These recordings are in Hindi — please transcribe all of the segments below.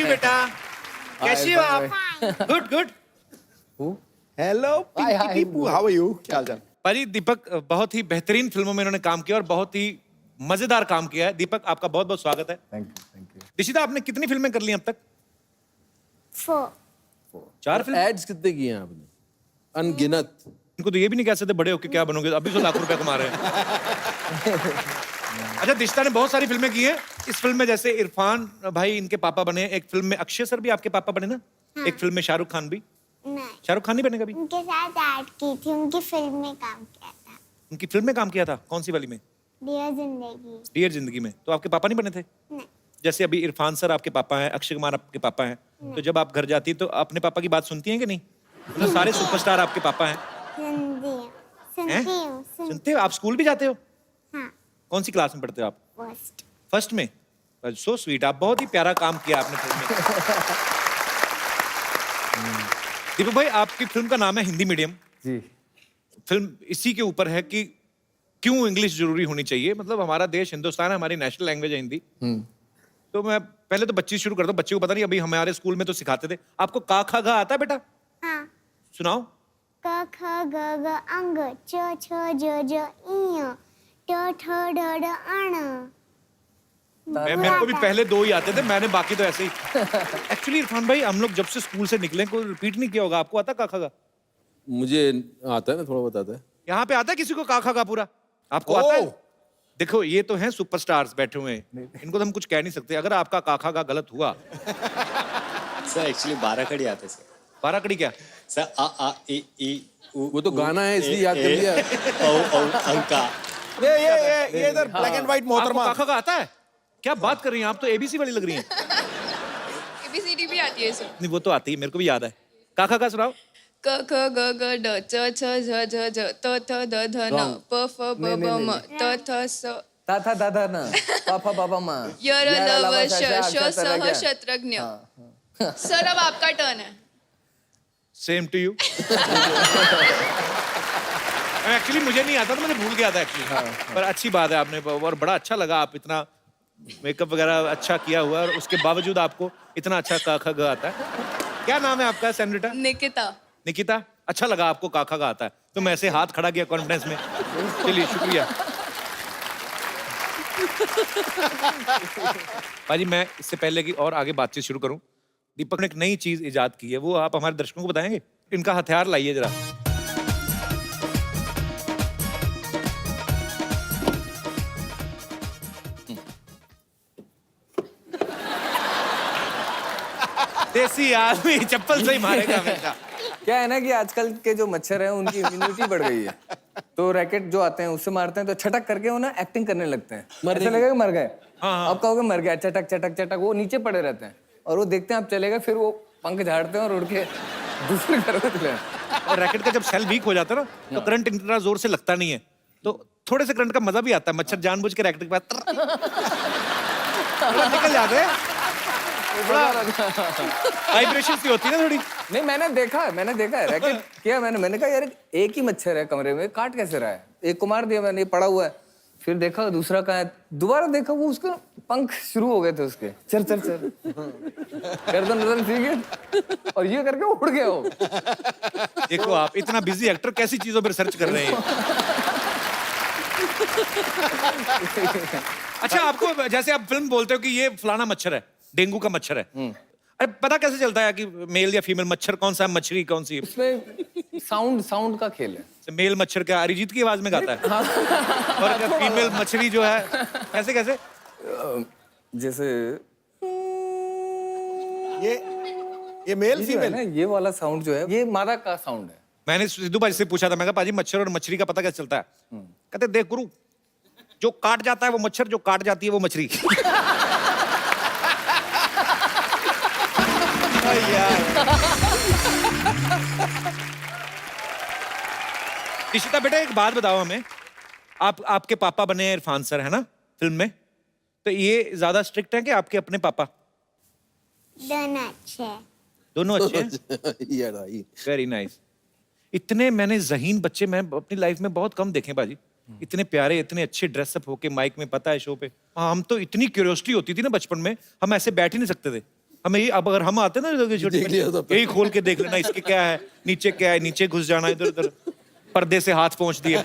बेटा, कैसी हो आप? Good good. Hello Peepu, how are you? क्या हाल? पाजी, दीपक बहुत ही बेहतरीन फिल्मों में इन्होंने काम किया और बहुत ही मजेदार काम किया है। दीपक, आपका बहुत बहुत स्वागत है। Thank you. दिशिता, आपने कितनी फिल्में कर ली अब तक? 4 4 फिल्म। एड्स कितने किए हैं आपने? अनगिनत। इनको तो ये भी नहीं कह सकते बड़े होके क्या बनोगे, अभी तो लाखों रुपए कमा रहे हैं। अच्छा, दिशिता ने बहुत सारी फिल्में की हैं। इस फिल्म में जैसे इरफान भाई इनके पापा बने, एक फिल्म में अक्षय सर भी आपके पापा बने ना? हाँ। एक फिल्म में शाहरुख खान भी। नहीं, शाहरुख खान नहीं बने कभी? उनके साथ ऐड की थी, उनकी फिल्म में काम किया था। उनकी फिल्म में काम किया था? कौन सी वाली में? डियर जिंदगी। डियर जिंदगी में। तो आपके पापा नहीं बने थे? नहीं, जैसे अभी इरफान सर आपके पापा हैं, अक्षय कुमार आपके पापा हैं, तो जब आप घर जाती हैं तो अपने पापा की बात सुनती हैं कि नहीं? मतलब सारे सुपरस्टार आपके पापा हैं। सुनती हूँ, हैं? सुनती हूँ, सुनते हो? आप स्कूल भी जाते हो? हाँ, कौन सी क्लास में पढ़ते हो आप? फर्स्ट। फर्स्ट में? सो स्वीट, आप बहुत ही प्यारा काम किया आपने फिल्म में। दीपक भाई, आपकी फिल्म का नाम है हिंदी मीडियम। जी। फिल्म इसी के ऊपर है कि क्यों इंग्लिश जरूरी होनी चाहिए। मतलब हमारा देश हिंदुस्तान है, हमारी नेशनल लैंग्वेज है हिंदी। तो मैं पहले तो बच्ची शुरू करता हूँ। बच्चे को पता नहीं, अभी हमारे स्कूल में तो सिखाते थे। आपको का खा गा आता है बेटा? हाँ, सुनाओ। क ख ग घ अंग च छ ज ज इ ट ठ ड ढ अण। मेरे को भी पहले 2 ही आते थे, मैंने बाकी तो ऐसे ही। एक्चुअली इरफान भाई, हम लोग जब से स्कूल से निकले कोई रिपीट नहीं किया होगा। आपको आता का खा गा? मुझे आता है ना, थोड़ा बताता है। यहाँ पे आता है किसी को का खा गा पूरा? आपको आता है? देखो, ये तो हैं सुपरस्टार्स बैठे हुए हैं, इनको तो हम कुछ कह नहीं सकते। अगर आपका काखा का गलत हुआ। सर एक्चुअली 12 कड़ी आते सर। 12 कड़ी क्या? सर आ ई ई उ वो तो गाना है, इसलिए याद कर लिया। औ अंका। ये इधर ब्लैक एंड व्हाइट आपको मोहतरमा। काखा का आता है? क्या बात कर रही हैं आप? तो एबीसी वाली लग रही हैं। एबीसीडी भी आती है सर। नहीं, वो तो आती है, मेरे को भी याद है। काखा का सुनाओ। क ख ग घ ड च छ झ झ झ त थ द ध न प फ ब ब म त थ स ता था दादा ना पापा बाबा माँ य र ल व श श स ह शत्रज्ञ। सर अब आपका टर्न है। Same to you. एक्चुअली मुझे नहीं आता था, मैंने भूल गया था एक्चुअली। पर अच्छी बात है आपने, और बड़ा अच्छा लगा। आप इतना मेकअप वगैरह अच्छा किया हुआ है और उसके बावजूद आपको इतना अच्छा काखा गा आता है। क्या नाम है आपका सेनरिटा? निकिता। निकिता, अच्छा लगा आपको काखा का आता है। तो मैं ऐसे हाथ खड़ा किया कॉन्फिडेंस में। चलिए, शुक्रिया। भाजी, मैं इससे पहले कि और आगे बातचीत शुरू करूं, दीपक ने एक नई चीज इजाद की है, वो आप हमारे दर्शकों को बताएंगे? इनका हथियार लाइए जरा। देसी आदमी चप्पल से ही मारेगा हमेशा। क्या है ना कि आजकल के जो मच्छर हैं उनकी इम्यूनिटी बढ़ गई है, तो रैकेट जो आते हैं उससे मारते हैं तो छटक करके वो ना एक्टिंग करने लगते हैं। ऐसा लगेगा मर गए। अब कहोगे मर गया, चटक चटक चटक, वो नीचे पड़े रहते हैं और वो देखते हैं आप चले गए, फिर वो पंख झाड़ते हैं और उड़ के दूसरे घर में चले जाते और रैकेट का जब सेल वीक हो जाता है ना, तो करंट इतना जोर से लगता नहीं है, तो थोड़े से करंट का मजा भी आता है। मच्छर जानबूझ के रैकेट के पास निकल जाते हैं। वाइब्रेशन सी होती है ना थोड़ी। नहीं, मैंने देखा है रैकेट किया मैंने कहा यार एक ही मच्छर है कमरे में, काट कैसे रहा है? एक को मार दिया मैंने, पड़ा हुआ है। फिर देखा दूसरा कहाँ है, दोबारा देखा वो उसके पंख शुरू हो गए थे उसके। चल चल चल गर्दन ठीक है, और ये करके उड़ गया वो। देखो, आप इतना बिजी एक्टर कैसी चीजों पर रिसर्च कर रहे हैं। अच्छा, आपको जैसे आप फिल्म बोलते हो कि ये फलाना मच्छर है, डेंगू का मच्छर है, अरे पता कैसे चलता है कि मेल या फीमेल मच्छर कौन सा है, मछली कौन सी है? इसमें साउंड का खेल है। मेल मच्छर क्या अरिजीत की आवाज में गाता है? और फीमेल मछली जो है कैसे कैसे? जैसे ये मेल ये जो है फीमेल ना, ये वाला साउंड जो है ये मादा का साउंड है। मैंने सिद्धू भाई से पूछा था, मैं कहा पाजी मच्छर और मछली का पता कैसे चलता है? कहते देख गुरु, जो काट जाता है वो मच्छर, जो काट जाती है वो मछली। इशिता बेटा, एक बात बताओ हमें, आपके पापा बने हैं इरफान सर, है ना फिल्म में? तो ये ज्यादा स्ट्रिक्ट है कि आपके अपने पापा? दोनों अच्छे। दोनों अच्छे हैं? Very nice. इतने मैंने ज़हीन बच्चे मैं अपनी लाइफ में बहुत कम देखे बाजी। इतने प्यारे, इतने अच्छे ड्रेसअप होके माइक में, पता है शो पे। हम तो इतनी क्यूरियोसिटी होती थी ना बचपन में, हम ऐसे बैठ ही नहीं सकते थे। हमें ये अब अगर हम आते ना तो देख लिया तो यही खोल के देख लेना इसके क्या है, नीचे घुस जाना, इधर उधर पर्दे से हाथ पहुंच दिया।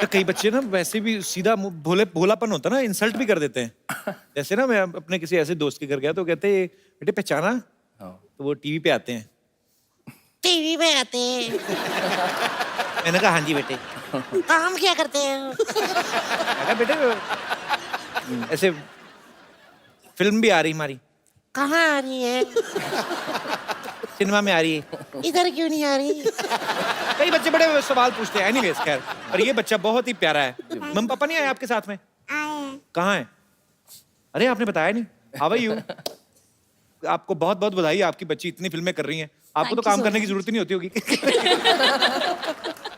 तो कई बच्चे ना वैसे भी सीधा भोलापन होता ना, इंसल्ट भी कर देते हैं। जैसे ना मैं अपने किसी ऐसे दोस्त के घर गया तो कहते बेटे पहचाना, तो वो टीवी पे आते हैं। टीवी में आते हैं। मैंने कहा हाँ जी बेटे। काम क्या करते हैं? मैं कहा बेटे ऐसे फिल्म भी आ रही हमारी। कहाँ आ रही है? सिनेमा में आ रही है। इधर क्यों नहीं आ रही? कई बच्चे बड़े सवाल पूछते हैं। एनीवेज खैर, पर ये बच्चा बहुत ही प्यारा है। मम्मी पापा नहीं आए आपके साथ में? आए हैं। कहाँ है? अरे आपने बताया नहीं। How are you? आपको बहुत बहुत बधाई, आपकी बच्ची इतनी फिल्में कर रही हैं। आपको तो काम करने की जरूरत ही नहीं होती होगी।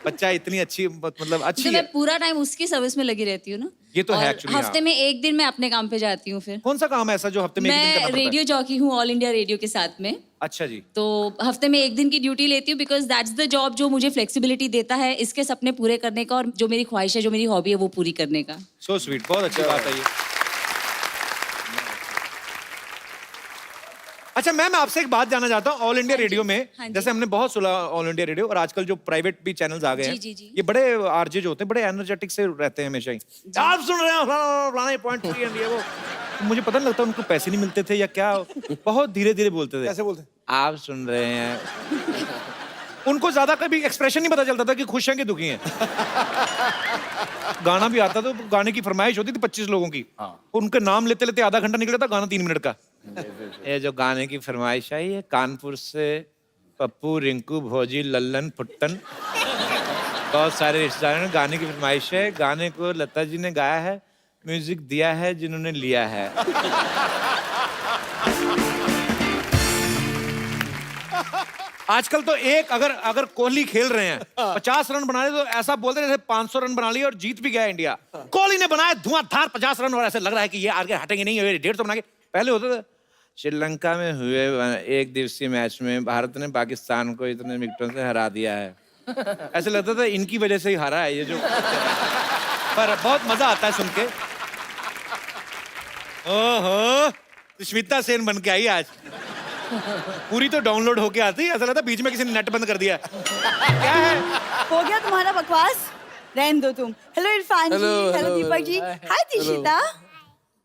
बच्चा इतनी अच्छी, मतलब अच्छी तो है। मैं पूरा टाइम उसकी सर्विस में लगी रहती हूँ ना। ये तो है और actually, हफ्ते में एक दिन मैं अपने काम पे जाती हूँ। फिर कौन सा काम है ऐसा जो हफ्ते में एक दिन करना मैं पड़ता है? रेडियो जॉकी हूँ ऑल इंडिया रेडियो के साथ में। अच्छा जी। तो हफ्ते में एक दिन की ड्यूटी लेती हूँ बिकॉज दैट्स द जॉब जो मुझे फ्लेक्सिबिलिटी देता है इसके सपने पूरे करने का, और जो मेरी ख्वाहिश है, जो मेरी हॉबी है, वो पूरी करने का। सो स्वीट, बहुत अच्छी बात है ये। अच्छा मैम, आपसे एक बात जानना चाहता हूँ। ऑल इंडिया रेडियो में हाँ जी। जैसे हमने बहुत सुना ऑल इंडिया रेडियो, और आजकल जो प्राइवेट भी चैनल्स आ गए हैं, जी, जी। ये बड़े आरजे जो होते हैं बड़े एनर्जेटिक से रहते हैं हमेशा ही। आप सुन रहे हो फलाना पॉइंट ये वो, मुझे पता नहीं लगता उनको पैसे नहीं मिलते थे या क्या, बहुत धीरे धीरे बोलते थे। कैसे बोलते? आप सुन रहे हैं। उनको ज्यादा कभी एक्सप्रेशन नहीं पता चलता था कि खुश हैं कि दुखी हैं। गाना भी आता तो गाने की फरमाइश होती थी 25 लोगों की। उनके नाम लेते लेते आधा घंटा निकला था, गाना 3 मिनट का। ये जो गाने की फरमाइश आई है, कानपुर से पप्पू, रिंकू, भौजी, लल्लन, फुट्टन, बहुत सारे रिश्तेदारों ने गाने की फरमाइश है। गाने को लता जी ने गाया है, म्यूजिक दिया है जिन्होंने लिया है। आजकल तो एक अगर कोहली खेल रहे हैं 50 रन बना रहे तो ऐसा बोलते हैं जैसे 500 रन बना लिए और जीत भी गया इंडिया। कोहली ने बनाया धुआंधार 50 रन और ऐसे लग रहा है कि ये आगे हटेंगे नहीं, 150 बना के। पहले होता था श्रीलंका में हुए एक दिवसीय मैच में भारत ने पाकिस्तान को इतने विकेटों से हरा दिया है। ऐसे लगता था इनकी वजह से ही हारा है ये जो। पर बहुत मजा आता है सुन के। ओहो, सुष्मिता सेन बन के आई आज। पूरी तो डाउनलोड होके आती है, ऐसा लगता है बीच में किसी ने नेट बंद कर दिया। क्या है? हो गया तुम्हारा बकवास, रहने दो तुम। Hello Irfan ji, hello Deepak ji, hi Dishita,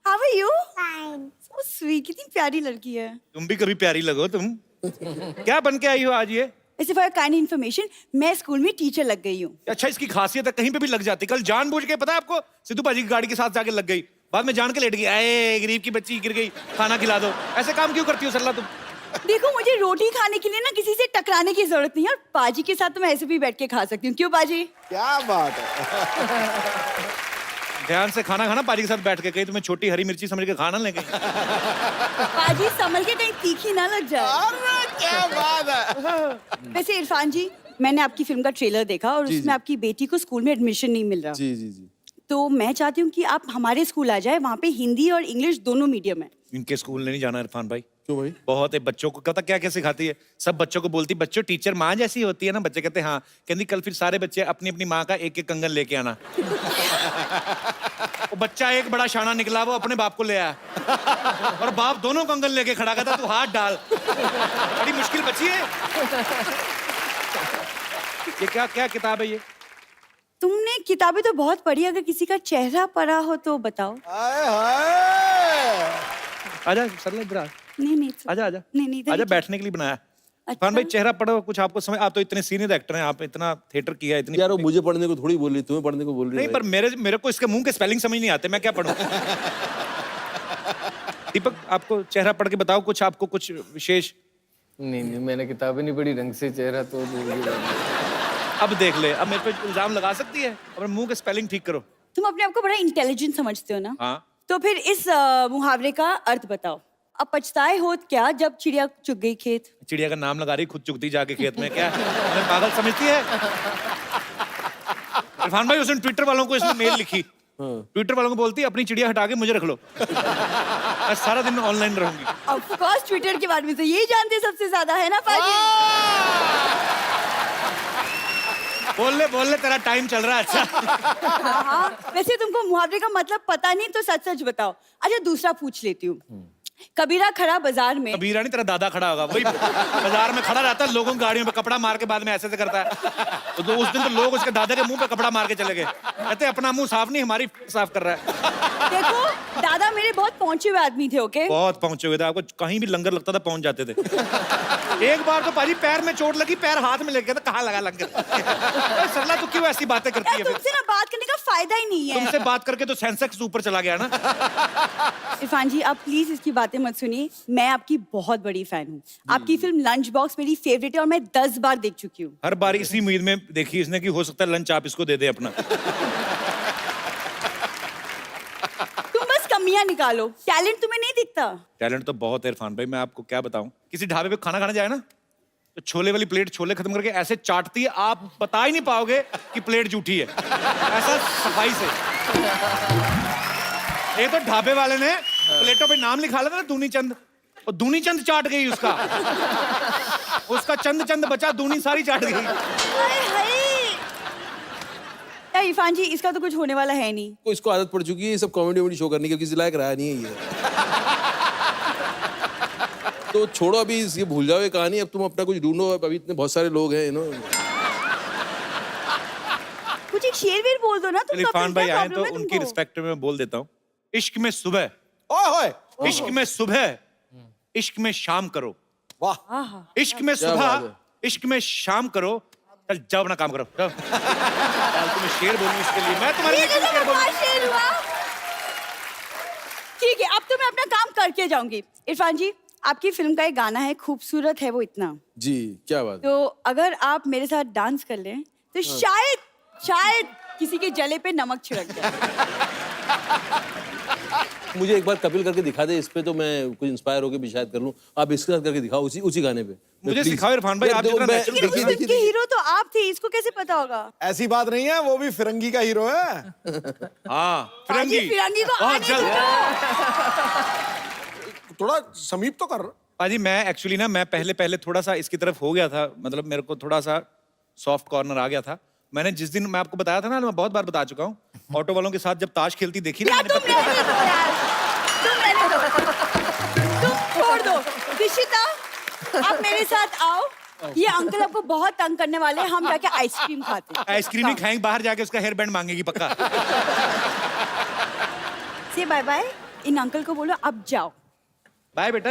how are you? Fine. So sweet, कितनी प्यारी लड़की है। तुम भी कभी प्यारी लगो तुम। क्या बन के आई हो आज ये? ऐसे फॉर काइंड इन्फॉर्मेशन, मैं स्कूल में टीचर लग गई हूँ। अच्छा, इसकी खासियत है, कहीं पे भी लग जाती। कल जानबूझ के, पता है आपको, सिद्धू पाजी की गाड़ी के साथ जाके लग गई, बाद में जान के लेट गई। अरे गरीब की बच्ची गिर गई, खाना खिला दो। ऐसे काम क्यों करती हो सरला तुम? देखो, मुझे रोटी खाने के लिए ना किसी से टकराने की जरूरत नहीं है, और पाजी के साथ तो मैं ऐसे भी बैठ के खा सकती हूँ। क्यों पाजी? क्या बात है। ध्यान से खाना खाना पाजी के साथ बैठ के। कहीं तुम्हें छोटी हरी मिर्ची समझ के खाना लेके। पाजी संभल के, कहीं तीखी ना लग जाए। अरे क्या बात है। वैसे इरफान जी, मैंने आपकी फिल्म का ट्रेलर देखा और उसमें आपकी बेटी को स्कूल में एडमिशन नहीं मिल रहा। जी जी जी। तो मैं चाहती हूँ कि आप हमारे स्कूल आ जाए, वहाँ पे हिंदी और इंग्लिश दोनों मीडियम है। इनके स्कूल नहीं जाना इरफान भाई। क्यों भाई? बहुत है बच्चों को, पता क्या क्या सिखाती है? सब बच्चों को बोलती, बच्चों टीचर माँ जैसी होती है ना। बच्चे कहते हैं हाँ। कहती कल फिर सारे बच्चे अपनी अपनी माँ का एक एक कंगन लेके आना। वो बच्चा एक बड़ा शाना निकला, वो अपने बाप को ले आया और बाप दोनों कंगन लेके खड़ा कहता तू हाथ डाल। बड़ी मुश्किल बच्ची है ये। क्या क्या किताब है ये? तुमने किताबें तो बहुत पढ़ी, अगर किसी का चेहरा पढ़ा हो तो बताओ। हाय हाय। आजा सरला इधर आ। नहीं नहीं आजा आजा नहीं आजा, बैठने के लिए बनाया। इरफान भाई चेहरा पढ़ो, कुछ आपको समझ। आप तो इतने सीनियर एक्टर हैं, आप इतना थिएटर किया है, इतनी। यार वो मुझे पढ़ने को थोड़ी बोल रही, तुम्हें पढ़ने को बोल रही नहीं, पर मेरे को इसके मुंह के स्पेलिंग समझ नहीं आते, मैं क्या पढ़ूं? दीपक, आपको चेहरा पढ़ के बताओ कुछ, आपको कुछ विशेष। नहीं नहीं, मैंने किताबें नहीं पढ़ी ढंग से, चेहरा तो अब देख ले, अब मेरे पे इल्जाम लगा सकती है। अपने मुंह के स्पेलिंग ठीक करो। तुम अपने आप को बड़ा इंटेलिजेंट समझते हो ना? हाँ। तो फिर इस मुहावरे का अर्थ बताओ। अब पछताए होत क्या जब चिड़िया चुग गई खेत। चिड़िया का नाम लगा रही, खुद चुगती जाके खेत में। क्या हमें पागल समझती है? इरफान भाई, उसने ट्विटर वालों को इसने मेल लिखी। ट्विटर वालों को बोलती है अपनी चिड़िया हटा के मुझे रख लो, मैं सारा दिन ऑनलाइन रहूंगी। ऑफ कोर्स ट्विटर के बारे में तो यही जानते सबसे ज्यादा, है ना पाजी? बोल ले तेरा टाइम चल रहा है। अच्छा हाँ, वैसे तुमको मुहावरे का मतलब पता नहीं तो सच सच बताओ। अच्छा, दूसरा पूछ लेती हूँ। कबीरा खड़ा बाजार में। कबीरा नहीं, तेरा दादा खड़ा होगा, वही बाजार में खड़ा रहता है, लोगों की गाड़ियों पे कपड़ा मार के बाद में ऐसे करता है। तो उस दिन तो लोग उसके दादा के मुंह पे कपड़ा मार के चले गए, कहते अपना मुंह साफ नहीं, हमारी साफ कर रहा है। देखो दादा मेरे बहुत पहुंचे हुए आदमी थे, ओके? बहुत पहुंचे हुए थे, आपको कहीं भी लंगर लगता था पहुंच जाते थे। एक बार तो पाजी पैर में चोट लगी, पैर हाथ में लग गया था, कहाँ लगा लंगर। सरला तू क्यों ऐसी बातें करती है? तुमसे ना बात करने का फायदा ही नहीं है। तुमसे बात करके तो सेंसेक्स ऊपर चला गया ना। इरफान जी आप प्लीज इसकी बातें मत सुनिए, मैं आपकी बहुत बड़ी फैन हूँ। आपकी फिल्म लंच बॉक्स मेरी फेवरेट है और मैं 10 बार देख चुकी हूँ। हर बार इसी उम्मीद में देखी इसने कि हो सकता है लंच आप इसको दे दे अपना। तुम बस कमियां निकालो, टैलेंट तुम्हें नहीं दिखता। टैलेंट तो बहुत है इरफान भाई, मैं आपको क्या बताऊं। किसी ढाबे पे खाना खाने जाए ना, तो छोले वाली प्लेट छोले खत्म करके ऐसे चाटती है, आप बता ही नहीं पाओगे कि प्लेट जूठी है, ऐसा सफाई से। ये तो ढाबे वाले ने प्लेटों पे नाम लिखा लेता ना, दूनी चंद, और दूनी चंद चाट गई उसका। उसका चंद चंद बचा, दूनी सारी चाट गई। हाय हाय। यार इरफान जी इसका तो कुछ होने वाला है नहीं। को इसको आदत पड़ चुकी है ये सब कॉमेडी शो करने की, किसी लायक रहा नहीं है ये। तो छोड़ो अभी ये भूल जाओ ये कहानी, अब तुम अपना कुछ ढूंढो, अभी इतने बहुत सारे लोग हैं कुछ एक शेर वेर बोल दो ना तुम। इरफान भाई आए तो उनकी रिस्पेक्ट में मैं बोल देता हूँ। इश्क में सुबह, ओए इश्क में सुबह, इश्क में शाम करो। वाह। इश्क में सुबह, इश्क में शाम करो। चल जाओ अपना काम करो, जाओ। तुम्हें शेर बोलूं इसके लिए, मैं तुम्हारे लिए क्यों शेर बोलूं? ठीक है अब तो मैं अपना काम करके जाऊंगी। इरफान जी आपकी फिल्म का एक गाना है, खूबसूरत है वो इतना। जी क्या बात। तो अगर आप मेरे साथ डांस कर लें तो शायद किसी के जले पे नमक छिड़क जाए। मुझे एक बार कपिल करके दिखा दे इस पे, तो मैं कुछ इंस्पायर होकर भी शायद कर लूं। आप इसके साथ करके दिखाओ उसी गाने पे। मुझे सिखाओ इरफान भाई, आप जितना natural लेकिन उस फिल्म के हीरो तो आप थे, इसको कैसे पता होगा? ऐसी बात नहीं है, वो भी फिरंगी का हीरो है। हाँ फिरंगी, फिरंगी को बहुत आने जल्द। थोड़ा समीप तो कर। पाजी मैं एक्चुअली ना, मैं पहले थोड़ा सा इसकी तरफ हो गया था, मतलब मेरे को थोड़ा सा सॉफ्ट कॉर्नर आ गया था। मैंने जिस दिन मैं आपको बताया था ना, मैं बहुत बार बता चुका हूँ, ऑटो वालों के साथ जब ताश खेलती देखी ना मैंने, तुम रहने दो, तुम छोड़ दो। दिशिता आप मेरे साथ आओ, ये अंकल आपको बहुत तंग करने वाले हैं, हम जाके आइसक्रीम खाते हैं। आइसक्रीम नहीं खाएंगे, बाहर जाके उसका हेयर बैंड मांगेगी पक्का। से बाय बाय, इन अंकल को बोलो अब जाओ। बाय बेटा।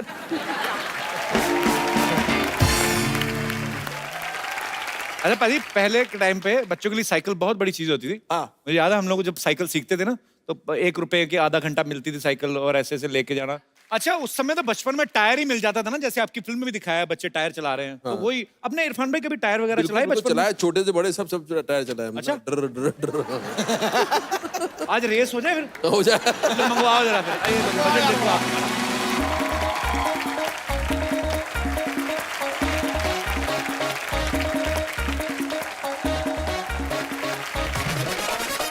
अच्छा पाजी, पहले के टाइम पे बच्चों के लिए साइकिल बहुत बड़ी चीज होती थी। मुझे याद है हम लोग जब साइकिल सीखते थे ना, तो 1 रुपए की आधा घंटा मिलती थी साइकिल, और ऐसे ऐसे लेके जाना। अच्छा उस समय तो बचपन में टायर ही मिल जाता था ना, जैसे आपकी फिल्म में भी दिखाया है बच्चे टायर चला रहे हैं। तो वही अपने इरफान भाई कभी टायर वगैरह चलाए बचपन में? चलाया, छोटे से बड़े सब टायर चलाया। अच्छा। डर आज रेस हो जाए फिर, हो जाए। मंगवाओ जरा फिर, आइए बजट देखो आप।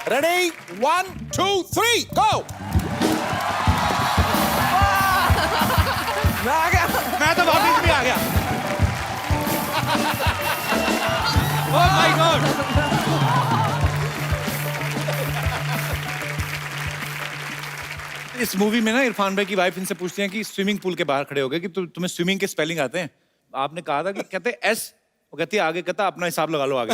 रेडी 1 2 3 गो। मैं आ गया, मैं तो वापस भी आ गया। Oh my God. इस मूवी में ना इरफान भाई की वाइफ इनसे पूछती हैं कि स्विमिंग पूल के बाहर खड़े हो गए कि तुम्हें स्विमिंग के स्पेलिंग आते हैं? आपने कहा था कि कहते एस, वो कहती है आगे, कहता अपना हिसाब लगा लो आगे।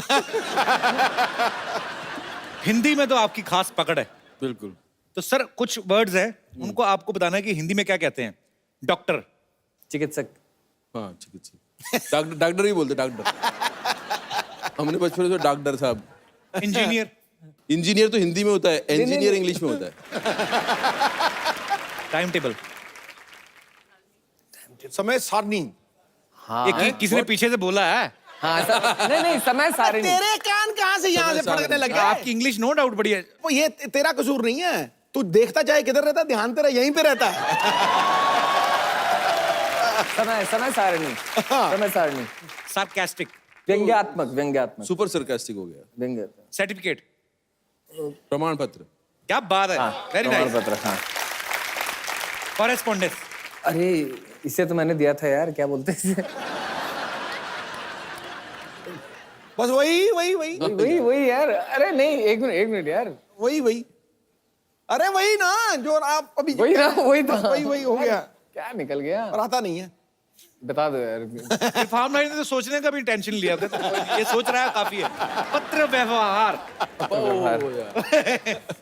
हिंदी में तो आपकी खास पकड़ है। बिल्कुल। तो सर कुछ वर्ड्स हैं, उनको आपको बताना है कि हिंदी में क्या कहते हैं। डॉक्टर, चिकित्सक। हाँ चिकित्सक, डॉक्टर ही बोलते, डॉक्टर। हमने बचपन में तो डॉक्टर साहब। इंजीनियर, इंजीनियर तो हिंदी में होता है, इंजीनियर इंग्लिश में होता है। टाइम टेबल, समय सारणी। ये किसी ने पीछे से बोला है। हाँ नहीं समय सारणी। तेरे कान कहाँ से यहाँ से फड़कने लग गए? आपकी इंग्लिश नो डाउट बढ़िया है। वो ये तेरा कसूर नहीं है, तू देखता चाहे किधर रहता, ध्यान तेरा यहीं पे रहता है। समय सारणी, समय सारणी। सार्कास्टिक, व्यंग्यात्मक। सुपर सरकास्टिक हो गया। व्यंग्य। सर्टिफिकेट, प्रमाण पत्र। क्या बात है, वेरी नाइस। पत्र। हाँ कॉरेस्पॉन्डेंस। अरे इसे तो मैंने दिया था यार, क्या बोलते हैं इसे? बस वही यार। अरे नहीं एक मिनट यार। वही अरे वही ना जो आप अभी वही ना, वही था। वही हो गया। क्या निकल गया? और आता नहीं है। बता दो यार। इरफान भाई ने तो सोचने का भी टेंशन लिया था, तो ये सोच रहा है काफी है। पत्र व्यवहार,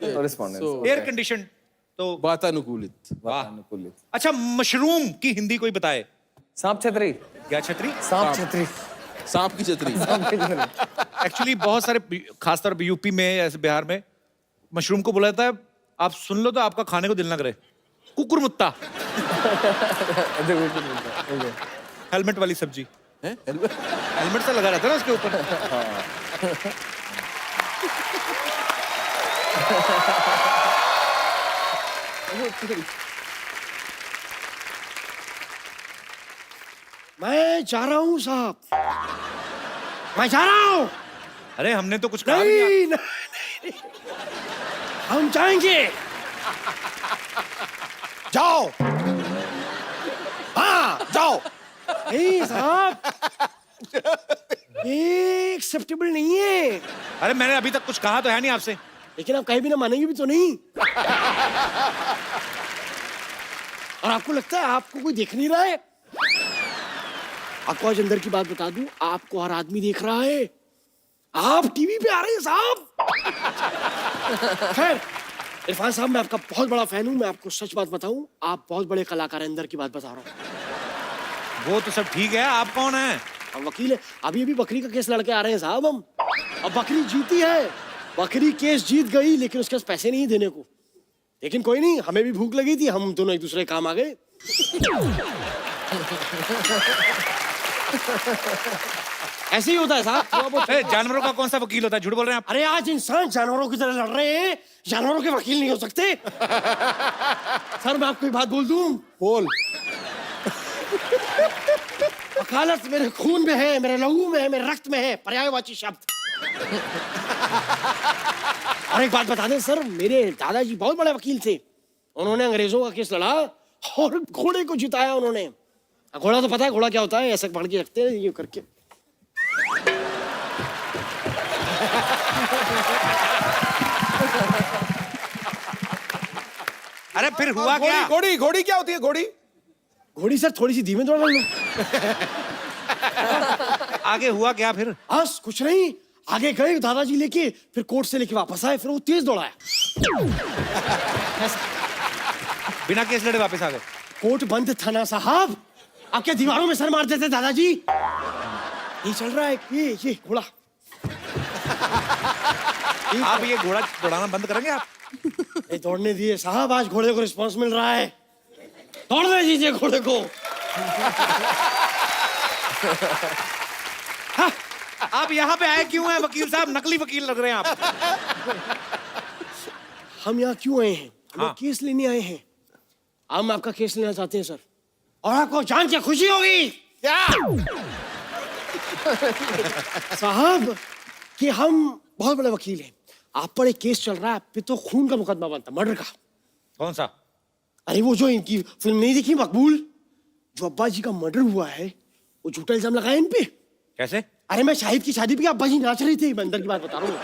कॉरेस्पॉन्डेंस, एयर कंडीशन, तो वातानुकूलित। वातानुकूलित। अच्छा मशरूम की हिंदी कोई बताए? सांप छतरी। क्या छतरी? सांप छतरी। सांप की छतरी। एक्चुअली बहुत सारे खासतौर पर यूपी में ऐसे बिहार में मशरूम को बोला जाता है, आप सुन लो तो आपका खाने को दिल ना करे, कुकुरमुत्ता। हेलमेट वाली सब्जी हैं? हेलमेट से लगा रहता है ना उसके ऊपर। मैं जा रहा हूँ साहब, मैं जा रहा हूँ। अरे हमने तो कुछ कहा नहीं। नहीं, हम जाएंगे। जाओ, हाँ जाओ। नहीं साहब, ये एक्सेप्टेबल नहीं है। अरे मैंने अभी तक कुछ कहा तो है नहीं आपसे। लेकिन आप कहीं भी ना मानेंगे भी तो नहीं। और आपको लगता है आपको कोई देख नहीं रहा है? आपको आज अंदर की बात बता दूं, आपको हर आदमी देख रहा है। आप टीवी पे आ रहे हैं साहब। खैर इरफान साहब, मैं आपका बहुत बड़ा फैन हूं। मैं आपको सच बात बताऊं, आप बहुत बड़े कलाकार हैं। अंदर की बात बता रहा हूं। वो तो सब ठीक है, आप कौन हैं? हम वकील है। अभी अभी बकरी का केस लड़के आ रहे हैं साहब हम। अब बकरी जीती है, बकरी केस जीत गई, लेकिन उसके पास पैसे नहीं देने को। लेकिन कोई नहीं, हमें भी भूख लगी थी, हम दोनों एक दूसरे काम आ गए। ऐसे ही होता है साहब, थोड़ा बहुत। जानवरों का कौन सा वकील होता है? झूठ बोल रहे हैं आप। अरे आज इंसान जानवरों की तरह लड़ रहे हैं, जानवरों के वकील नहीं हो सकते। सर मैं आपको एक बात बोल दूं। बोल। वकालत मेरे खून में है, मेरे लहू में है, मेरे रक्त में है, पर्यायवाची शब्द। और एक बात बता दें सर, मेरे दादाजी बहुत बड़े वकील थे। उन्होंने अंग्रेजों का केस लड़ा और घोड़े को जिताया उन्होंने। घोड़ा तो पता है घोड़ा क्या होता है? ऐसे पकड़ के रखते हैं ये करके। अरे फिर हुआ क्या? घोड़ी घोड़ी क्या होती है? घोड़ी घोड़ी सर थोड़ी सी धीमे दौड़ लो। आगे हुआ क्या फिर? बस कुछ नहीं, आगे गए दादाजी लेके, फिर कोर्ट से लेके वापस आए, फिर वो तेज दौड़ाया। बिना केस लड़े वापस आ गए? कोर्ट बंद था ना साहब, आपके दीवारों में सर मारते थे दादाजी। ये चल रहा है ये घोड़ा। आप ये घोड़ा दौड़ाना बंद करेंगे आप? ये दौड़ने दिए साहब, आज घोड़े को रिस्पांस मिल रहा है। दौड़ने दीजिए घोड़े को। हाँ, आप यहाँ पे आए क्यों हैं वकील साहब? नकली वकील लग रहे हैं आप। हम यहाँ क्यों आए हैं? हम हाँ। केस लेने आए हैं। हम आपका केस लेना चाहते हैं सर, और आपको जान के खुशी होगी क्या साहब कि हम बहुत बड़े वकील हैं। आप पर एक केस चल रहा है, आप पे तो खून का मुकदमा बनता, मर्डर का। कौन सा? अरे वो जो इनकी फिल्म नहीं देखी मकबूल, जो अब्बा जी का मर्डर हुआ है, वो झूठा इल्जाम लगाया इन पे। कैसे? अरे मैं शाहिद की शादी पे अब्बा जी नाच रही थी, मैं अंदर की बात बता रहा हूँ।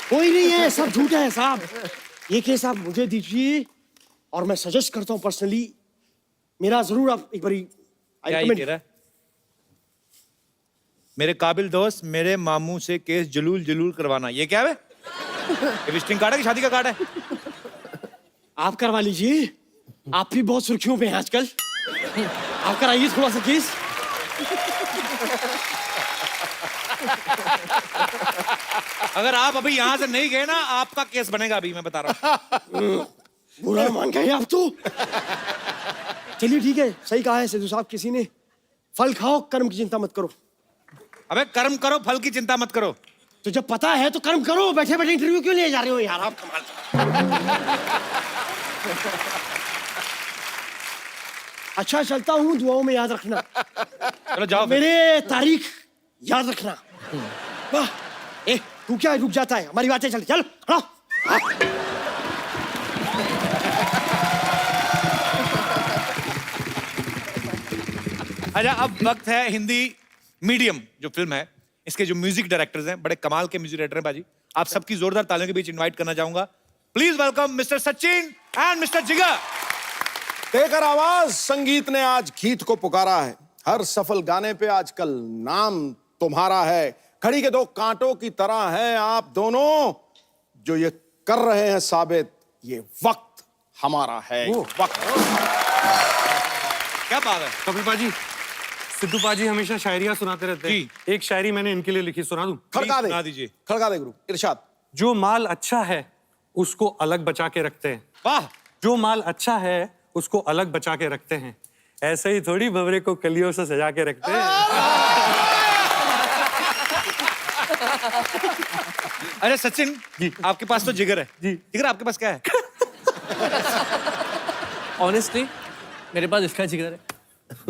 कोई नहीं है, सब झूठा है साहब। ये केस आप मुझे दीजिए, और मैं सजेस्ट करता हूँ पर्सनली, मेरा जरूर आप एक बारी क्या ये कह रहा है? मेरे काबिल दोस्त मेरे मामू से केस जलूल करवाना, ये क्या है? ये विजिटिंग कार्ड है कि शादी का कार्ड है? आप करवा लीजिए, आप भी बहुत सुर्खियों पे हैं आजकल। आप कराइए थोड़ा सा केस। अगर आप अभी यहाँ से नहीं गए ना, आपका केस बनेगा अभी, मैं बता रहा हूँ। बुरा मान गए आप तो। चलिए ठीक है, सही कहा है सिद्धू साहब किसी ने, फल खाओ कर्म की चिंता मत करो। अबे कर्म करो, फल की चिंता मत करो। तो जब पता है तो कर्म करो, बैठे बैठे इंटरव्यू क्यों ले जा रहे हो यार आप? कमाल। अच्छा चलता हूँ, दुआओं में याद रखना। चलो जाओ फिर। मेरे तारीख याद रखना। वाह, ए तू क्या रुक जाता है? हमारी बातें चल चल खड़ा। हाँ। अच्छा अब वक्त है हिंदी मीडियम जो फिल्म है, इसके जो म्यूजिक डायरेक्टर्स हैं, बड़े कमाल के म्यूजिक डायरेक्टर हैं बाजी। आप सबकी जोरदार तालियों के बीच इनवाइट करना चाहूंगा। Please welcome mister Sachin and mister जिगर। देकर आवाज संगीत ने आज गीत को पुकारा है। हर सफल गाने पे आजकल नाम तुम्हारा है। घड़ी के दो कांटों की तरह है आप दोनों, जो ये कर रहे हैं साबित, ये वक्त हमारा है। वक्त। क्या बात है कपिल पाजी, सिद्धू पाजी हमेशा शायरियां सुनाते रहते हैं। एक शायरी मैंने इनके लिए लिखी, सुना दूं? खड़का सुना दे, दीजिए। खड़का दे गुरु। इरशाद। जो माल अच्छा है उसको अलग बचा के रखते हैं। वाह। जो माल अच्छा है उसको अलग बचा के रखते हैं, ऐसे ही थोड़ी भंवरे को कलियों से सजा के रखते हैं। अरे सचिन जी, आपके पास तो जिगर है जी। जिगर आपके पास क्या है? ऑनेस्टली मेरे पास इसका जिगर है।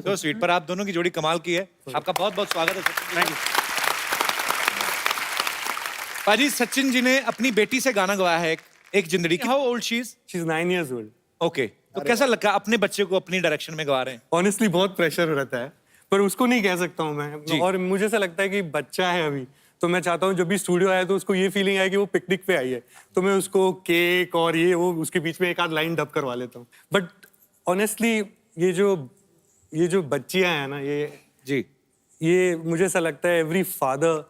तो स्वीट, पर आप दोनों की जोड़ी कमाल की है। आपका बहुत बहुत स्वागत है सचिन। थैंक यू पाजी। सचिन जी ने अपनी बेटी से गाना गवाया है एक जिंदड़ी की। How old she is? She is 9 years old। Okay, तो कैसा लगा अपने बच्चे को अपनी डायरेक्शन में गवा रहे हैं? ऑनेस्टली बहुत प्रेशर रहता है, पर उसको नहीं कह सकता हूँ मैं। और मुझे ऐसा लगता है कि बच्चा है अभी, तो मैं चाहता हूँ जब भी स्टूडियो आया तो उसको ये फीलिंग आए कि वो पिकनिक पे आई है, तो मैं उसको केक और ये वो उसके बीच में एक आध लाइन डब करवा लेता हूँ। बट ऑनेस्टली ये जो बच्चियां हैं ना, ये मुझे ऐसा लगता है every father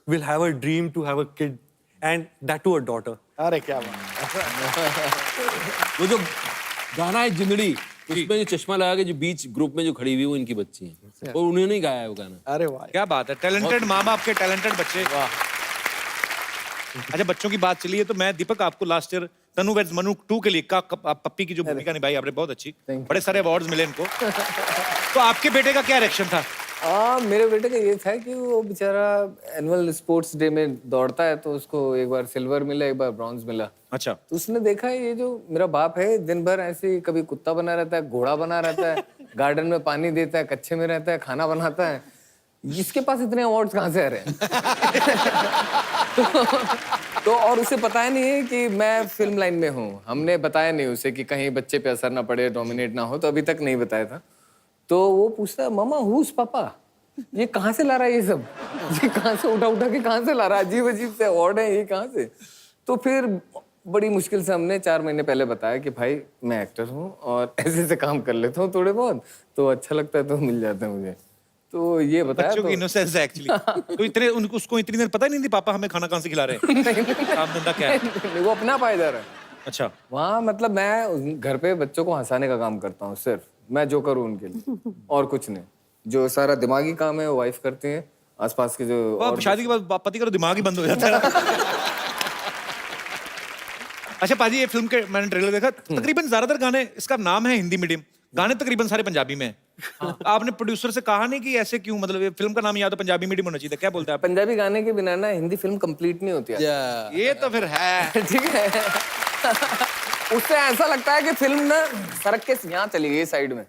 will have a dream to have a kid, and that too a daughter. अरे क्या बात। वो जो गाना है जिंदड़ी, उसमें जो चश्मा लगा के जो बीच ग्रुप में जो खड़ी हुई वो इनकी बच्ची है, और उन्होंने ही गाया है वो गाना। अरे वाह, क्या बात है। टैलेंटेड माँ बाप के टैलेंटेड बच्चे। अच्छा, बच्चों की बात चली है तो मैं दीपक आपको लास्ट ईयर तनु वेड्स मनु 2 के लिए पप्पी की जो भूमिका निभाई आपने, बहुत अच्छी, बड़े सारे अवार्ड्स मिले इनको। तो आपके बेटे का क्या रिएक्शन था? मेरे बेटे का ये था कि वो बेचारा एनुअल स्पोर्ट्स डे में दौड़ता है, तो उसको एक बार सिल्वर मिला, एक बार ब्रॉन्ज मिला। अच्छा। तो उसने देखा ये जो मेरा बाप है दिन भर ऐसे ही कभी कुत्ता बना रहता है, घोड़ा बना रहता है, गार्डन में पानी देता है, कच्चे में रहता है, खाना बनाता है, इसके पास इतने अवार्ड्स कहाँ से आ रहे हैं? तो और उसे पता ही नहीं है कि मैं फिल्म लाइन में हूँ। हमने बताया नहीं उसे कि कहीं बच्चे पे असर ना पड़े, डोमिनेट ना हो, तो अभी तक नहीं बताया था। तो वो पूछता है, मामा हुज पापा, ये कहाँ से ला रहा है ये सब? ये कहाँ से उठा के कहाँ से ला रहा है? अजीब अजीब से अवार्ड है ये, कहाँ से? तो फिर बड़ी मुश्किल से हमने 4 महीने पहले बताया कि भाई मैं एक्टर हूँ और ऐसे ऐसे काम कर लेता हूँ थोड़े बहुत, तो अच्छा लगता है तो मिल जाता है मुझे। तो ये बताया। बच्चों की इनोसेंस है एक्चुअली। तो इतने उसको इतनी देर पता ही नहीं थी पापा हमें खाना कहाँ से खिला रहे हैं, काम धंधा क्या है। वो अपना पायदार है। अच्छा। वहाँ मतलब मैं घर पे बच्चों को हंसाने का काम करता हूँ, सिर्फ मैं जो करूँ उनके लिए, और कुछ नहीं। जो सारा दिमागी काम है वो वाइफ करती है, आसपास के जो। और शादी के बाद पति का तो दिमाग ही बंद हो जाता है। अच्छा पाजी, ये फिल्म के मैंने ट्रेलर देखा, तकरीबन ज्यादातर गाने, इसका नाम है हिंदी मीडियम, गाने तकरीबन सारे पंजाबी में हैं। आपने प्रोड्यूसर से कहा नहीं कि ऐसे क्यों, मतलब ये फिल्म का नाम या तो पंजाबी मीडियम होना चाहिए, क्या बोलते हैं आप? पंजाबी गाने के बिना ना हिंदी फिल्म कंप्लीट नहीं होती है। ये तो फिर है। ठीक है। उससे ऐसा लगता है कि फिल्म ना सड़क के यहाँ चली गई साइड में,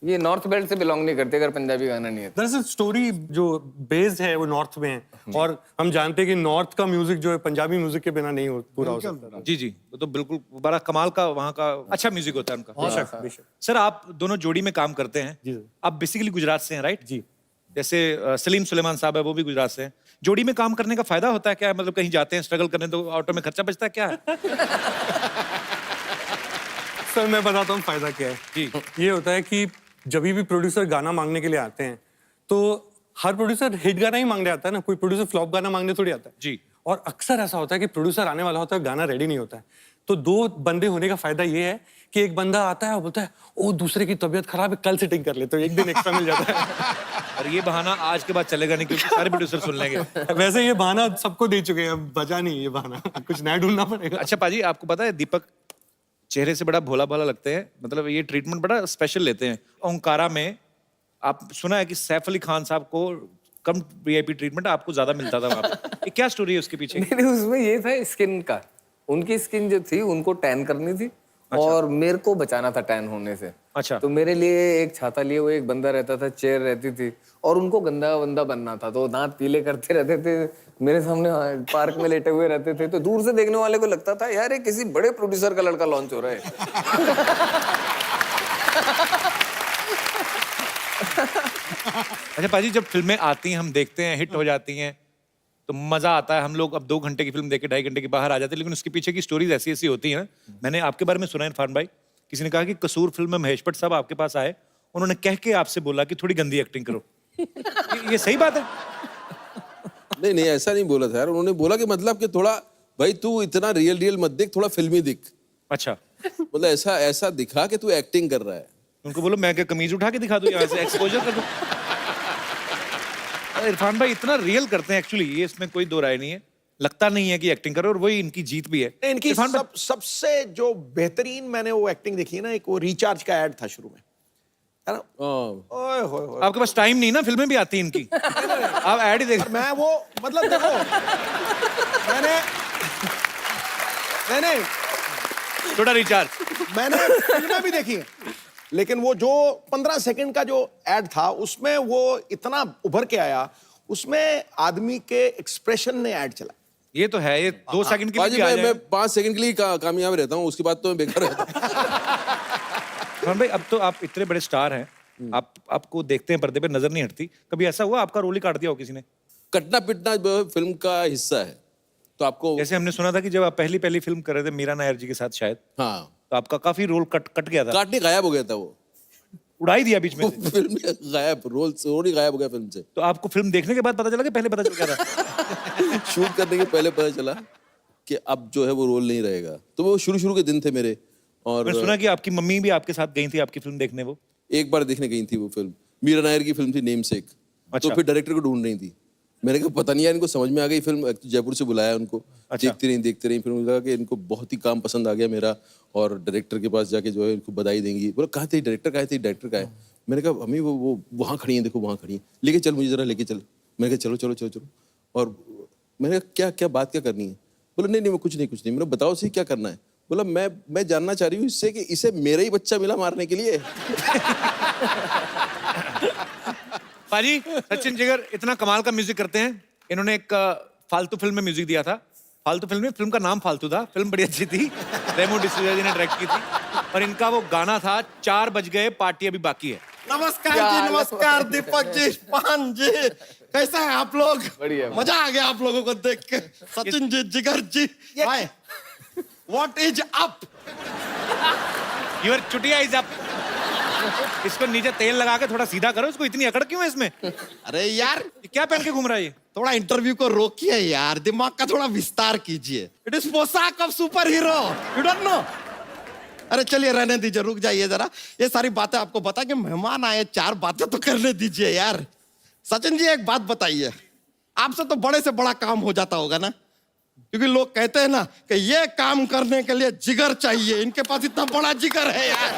ये नॉर्थ बेल्ट से बिलोंग नहीं करते अगर पंजाबी गाना नहीं है। दरअसल स्टोरी जो बेस्ड है वो नॉर्थ में है, और हम जानते हैं कि नॉर्थ का म्यूजिक जो है पंजाबी म्यूजिक के बिना नहीं पूरा हो सकता। जी जी, वो तो बिल्कुल बड़ा कमाल का वहाँ का अच्छा म्यूजिक होता है उनका। सर, आप दोनों जोड़ी में काम करते हैं, आप बेसिकली गुजरात से हैं, राइट? जी। जैसे सलीम सुलेमान साहब है, वो भी गुजरात से हैं। जोड़ी में काम करने का फायदा होता है क्या? मतलब कहीं जाते हैं स्ट्रगल करने तो ऑटो में खर्चा बचता है क्या? सर मैं बताता हूँ फायदा क्या है जी। ये होता है कि जब भी प्रोड्यूसर गाना मांगने के लिए आते हैं तो हर प्रोड्यूसर हिट गाना ही मांगने आता है ना, कोई प्रोड्यूसर फ्लॉप गाना मांगने थोड़ी आता है जी। और अक्सर ऐसा होता है कि प्रोड्यूसर आने वाला होता है, गाना रेडी नहीं होता है, तो 2 बंदे होने का फायदा ये है कि एक बंदा आता है और बोलता है ओ दूसरे की तबीयत खराब है, कल सेटिंग कर लेते हो, एक दिन एक्स्ट्रा मिल जाता है। और ये बहाना आज के बाद चलेगा नहीं क्योंकि सारे प्रोड्यूसर सुन लेंगे। वैसे ये बहाना सबको दे चुके हैं, अब बचा नहीं ये बहाना, कुछ नया ढूंढना पड़ेगा। अच्छा पाजी, आपको पता है दीपक चेहरे से बड़ा भोला भाला लगते हैं, मतलब ये ट्रीटमेंट बड़ा स्पेशल लेते हैं। ओंकारा में आप सुना है कि सैफ अली खान साहब को कम वीआईपी ट्रीटमेंट आपको ज्यादा मिलता था वहाँ पे, ये क्या स्टोरी है उसके पीछे? नहीं, उसमें ये था स्किन का, उनकी स्किन जो थी उनको टैन करनी थी। अच्छा। और मेरे को बचाना था टैन होने से। अच्छा। तो मेरे लिए एक छाता लिए हुए एक बंदा रहता था, चेयर रहती थी, और उनको गंदा बंदा बनना था, तो दांत पीले करते रहते थे, मेरे सामने पार्क में लेटे हुए रहते थे, तो दूर से देखने वाले को लगता था यार ये किसी बड़े प्रोड्यूसर का लड़का लॉन्च हो रहा है। अच्छा पाजी, जब फिल्में आती हैं हम देखते हैं, हिट हो जाती हैं तो मजा आता है। हम लोग अब 2 घंटे की फिल्म देख के 2.5 घंटे के बाहर आ जाते हैं, लेकिन उसके पीछे की स्टोरीज ऐसी ऐसी होती हैं। मैंने आपके बारे में सुना है इरफान भाई किसी ने कहा कि कसूर फिल्म में महेश भट्ट साहब आपके पास आए, उन्होंने कह के आपसे बोला कि थोड़ी गंदी एक्टिंग करो। ये सही बात है? नहीं नहीं, ऐसा नहीं बोला था यार। उन्होंने बोला कि मतलब कि थोड़ा भाई तू इतना रियल मत दिख, थोड़ा फिल्मी दिख। अच्छा, मतलब ऐसा दिखा कि तू एक्टिंग कर रहा है। उनको बोलो मैं क्या कमीज उठा के दिखा दूं, यहाँ से एक्सपोजर कर दूं। इरफान भाई इतना रियल करते हैं एक्चुअली, ये इसमें कोई दो राय नहीं है। लगता नहीं है कि एक्टिंग करो, और वही इनकी जीत भी है। इनकी इरफान भाई, सबसे जो बेहतरीन मैंने वो एक्टिंग देखी है ना, एक वो रिचार्ज का ऐड था शुरू में, है ना? ओए होए होए। आपके पास टाइम नहीं ना, फिल्में भी आती हैं इनकी। आप ऐड ही देख। मैं वो मतलब देखो, मैंने छोटा रिचार्ज मैंने फिल्में भी देखी हैं, लेकिन वो जो 15 सेकंड का जो ऐड था उसमें वो इतना उभर के आया, उसमें आदमी के एक्सप्रेशन ने ऐड चला। ये तो है, ये 2 सेकंड के लिए भी आ मैं जाएगा। 5 सेकंड के लिए कामयाब रहता हूँ, उसके बाद तो मैं बेकार रहता हूँ। इरफान भाई अब तो आप इतने बड़े स्टार हैं, आपको देखते हैं पर्दे पे, नजर नहीं हटती। कभी ऐसा हुआ आपका रोल ही काट दिया हो किसी ने? कटना पिटना फिल्म का हिस्सा है, तो आपको जैसे हमने सुना था कि जब आप पहली फिल्म कर रहे थे मीरा नायर जी के साथ शायद, हाँ, तो आपका काफी रोल कट गया था, काटने गायब हो गया था वो। उड़ाई दिया बीच में से। फिल्म में गायब, रोल ही गायब हो गया फिल्म से। तो आपको फिल्म देखने के बाद पता चला कि पहले पता चल गया था? शूट करने के पहले पता चला कि अब जो है वो रोल नहीं रहेगा। तो वो शुरू के दिन थे मेरे। और मैंने सुना कि आपकी मम्मी भी आपके साथ गई थी आपकी फिल्म देखने। वो एक बार देखने गई थी वो फिल्म, मीरा नायर की फिल्म थी नेमसेक। अच्छा। तो फिर डायरेक्टर को ढूंढ रही थी। मैंने कहा पता नहीं यार, इनको समझ में आ गई फिल्म। जयपुर से बुलाया उनको। अच्छा। देखते रही फिर मुझे लगा कि इनको बहुत ही काम पसंद आ गया मेरा, और डायरेक्टर के पास जाके जो है इनको बधाई देंगी। बोला कहाँ थे डायरेक्टर, डायरेक्टर का है। मैंने कहा अम्मी वो वहाँ खड़ी है, देखो वहाँ खड़ी है, लेके चल मुझे जरा, लेके चल। मैंने कहा चलो। और मैंने कहा क्या बात क्या करनी है? बोला नहीं मैं कुछ नहीं। मैंने बताओ सही क्या करना है? बोला मैं जानना चाह रही हूँ इससे कि इसे मेरा ही बच्चा मिला मारने के लिए। पाजी, सचिन जिगर इतना कमाल का म्यूजिक करते हैं। इन्होंने एक फालतू फिल्म में म्यूजिक दिया था। फालतू फिल्म में, फिल्म का नाम फालतू था, फिल्म बड़ी अच्छी थी, रेमो डिसूजा जी ने डायरेक्ट की थी। और इनका वो गाना था 4 बज गए पार्टी अभी बाकी है। नमस्कार जी, नमस्कार दीपक जी, पान जी, कैसा है आप लोग? बढ़िया। मजा आ गया आप लोगों को देख के। Sachin ji, Jigar ji, hi, what is up? Your चुटिया इज अप। इसको नीचे तेल लगा के थोड़ा सीधा करो, इसको इतनी अकड़ क्यों है इसमें? अरे यार, ये क्या पहन के घूम रहा है ये? थोड़ा इंटरव्यू को रोकिए यार, दिमाग का थोड़ा विस्तार कीजिए। इट इज पोशाक of super hero, you don't know? अरे चलिए रहने दीजिए, रुक जाइए जरा। ये सारी बातें आपको बता के मेहमान आए, 4 बातें तो करने दीजिए यार। सचिन जी एक बात बताइए, आपसे तो बड़े से बड़ा काम हो जाता होगा ना? क्योंकि लोग कहते हैं ना कि ये काम करने के लिए जिगर चाहिए, इनके पास इतना बड़ा जिगर है यार।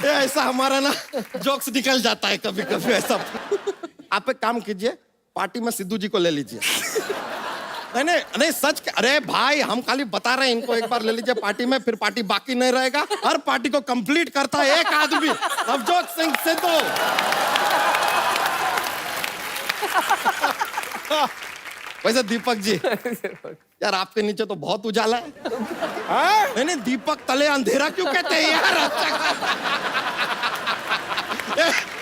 ये ऐसा हमारा ना जोक्स निकल जाता है कभी कभी ऐसा। आप एक काम कीजिए, पार्टी में सिद्धू जी को ले लीजिए। नहीं सच, अरे भाई हम खाली बता रहे हैं इनको, एक बार ले लीजिए पार्टी में, फिर पार्टी बाकी नहीं रहेगा। हर पार्टी को कंप्लीट करता है एक आदमी, नवजोत सिंह सिद्धू। वैसे दीपक जी यार, आपके नीचे तो बहुत उजाला है। नहीं दीपक तले अंधेरा क्यों कहते हैं यार?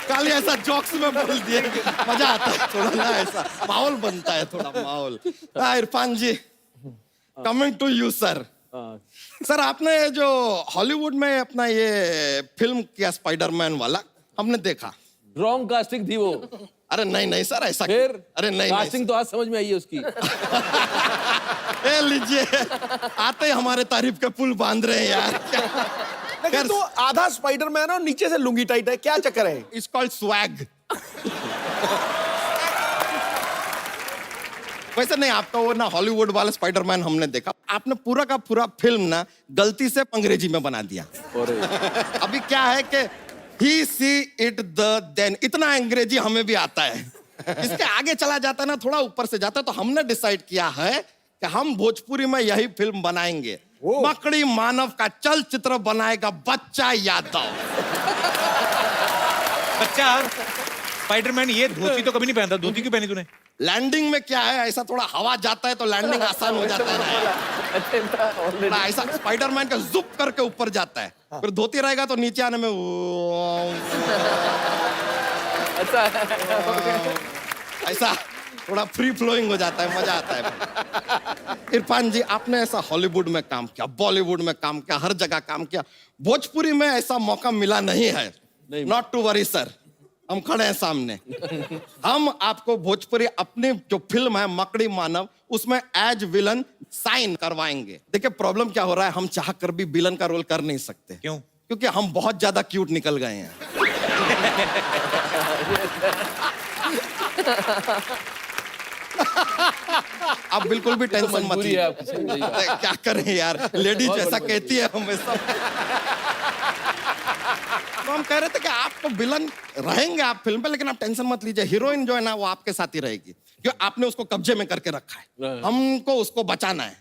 खाली ऐसा जोक्स में बोल दिए, मजा आता है थोड़ा ना, ऐसा माहौल बनता है, थोड़ा माहौल। Irfan ji, coming to you sir. Sir आपने जो हॉलीवुड में अपना ये फिल्म किया स्पाइडरमैन वाला, हमने देखा। रॉन्ग कास्टिंग थी वो। अरे नहीं सर, ऐसा फिर अरे नहीं कास्टिंग तो आज समझ में आई है उसकी। ए लीजिए, आते ही हमारे तारीफ के पुल बांध रहे हैं यार। लेकिन तो आधा स्पाइडरमैन और नीचे से लुंगी टाइट है, क्या चक्कर है? It's called swag. वैसे नहीं, आपका वो ना हॉलीवुड वाला स्पाइडरमैन हमने देखा, आपने पूरा का पूरा फिल्म ना गलती से अंग्रेजी में बना दिया। अभी क्या है कि he see it the then, इतना अंग्रेजी हमें भी आता है। इसके आगे चला जाता है ना, थोड़ा ऊपर से जाता है, तो हमने डिसाइड किया है कि हम भोजपुरी में यही फिल्म बनाएंगे। मकड़ी मानव का चलचित्र बनाएगा बच्चा यादव। बच्चा स्पाइडरमैन ये धोती तो कभी नहीं पहनता, धोती क्यों पहनी तूने? लैंडिंग में क्या है, ऐसा थोड़ा हवा जाता है तो लैंडिंग आसान हो जाता है। ऐसा स्पाइडरमैन का जुप करके ऊपर जाता है, फिर धोती रहेगा तो नीचे आने में ऐसा थोड़ा फ्री फ्लोइंग हो जाता है, मजा आता है। इरफान जी, आपने ऐसा हॉलीवुड में काम किया, बॉलीवुड में काम किया, हर जगह काम किया, भोजपुरी में ऐसा मौका मिला नहीं है। नॉट टू वरी सर, हम खड़े हैं सामने। हम आपको भोजपुरी अपनी जो फिल्म है मकड़ी मानव, उसमें एज विलन साइन करवाएंगे। देखिए प्रॉब्लम क्या हो रहा है, हम चाह कर भी विलन का रोल कर नहीं सकते। क्यों? क्योंकि हम बहुत ज्यादा क्यूट निकल गए हैं। आप बिल्कुल भी टेंशन मत लीजिए। अरे क्या करें यार, लेडीज जैसा कहती है हमेशा। तो हम कह रहे थे कि आप तो विलन रहेंगे आप फिल्म पे, लेकिन आप टेंशन मत लीजिए, हीरोइन जो है ना वो आपके साथ ही रहेगी, क्योंकि आपने उसको कब्जे में करके रखा है। हमको उसको बचाना है।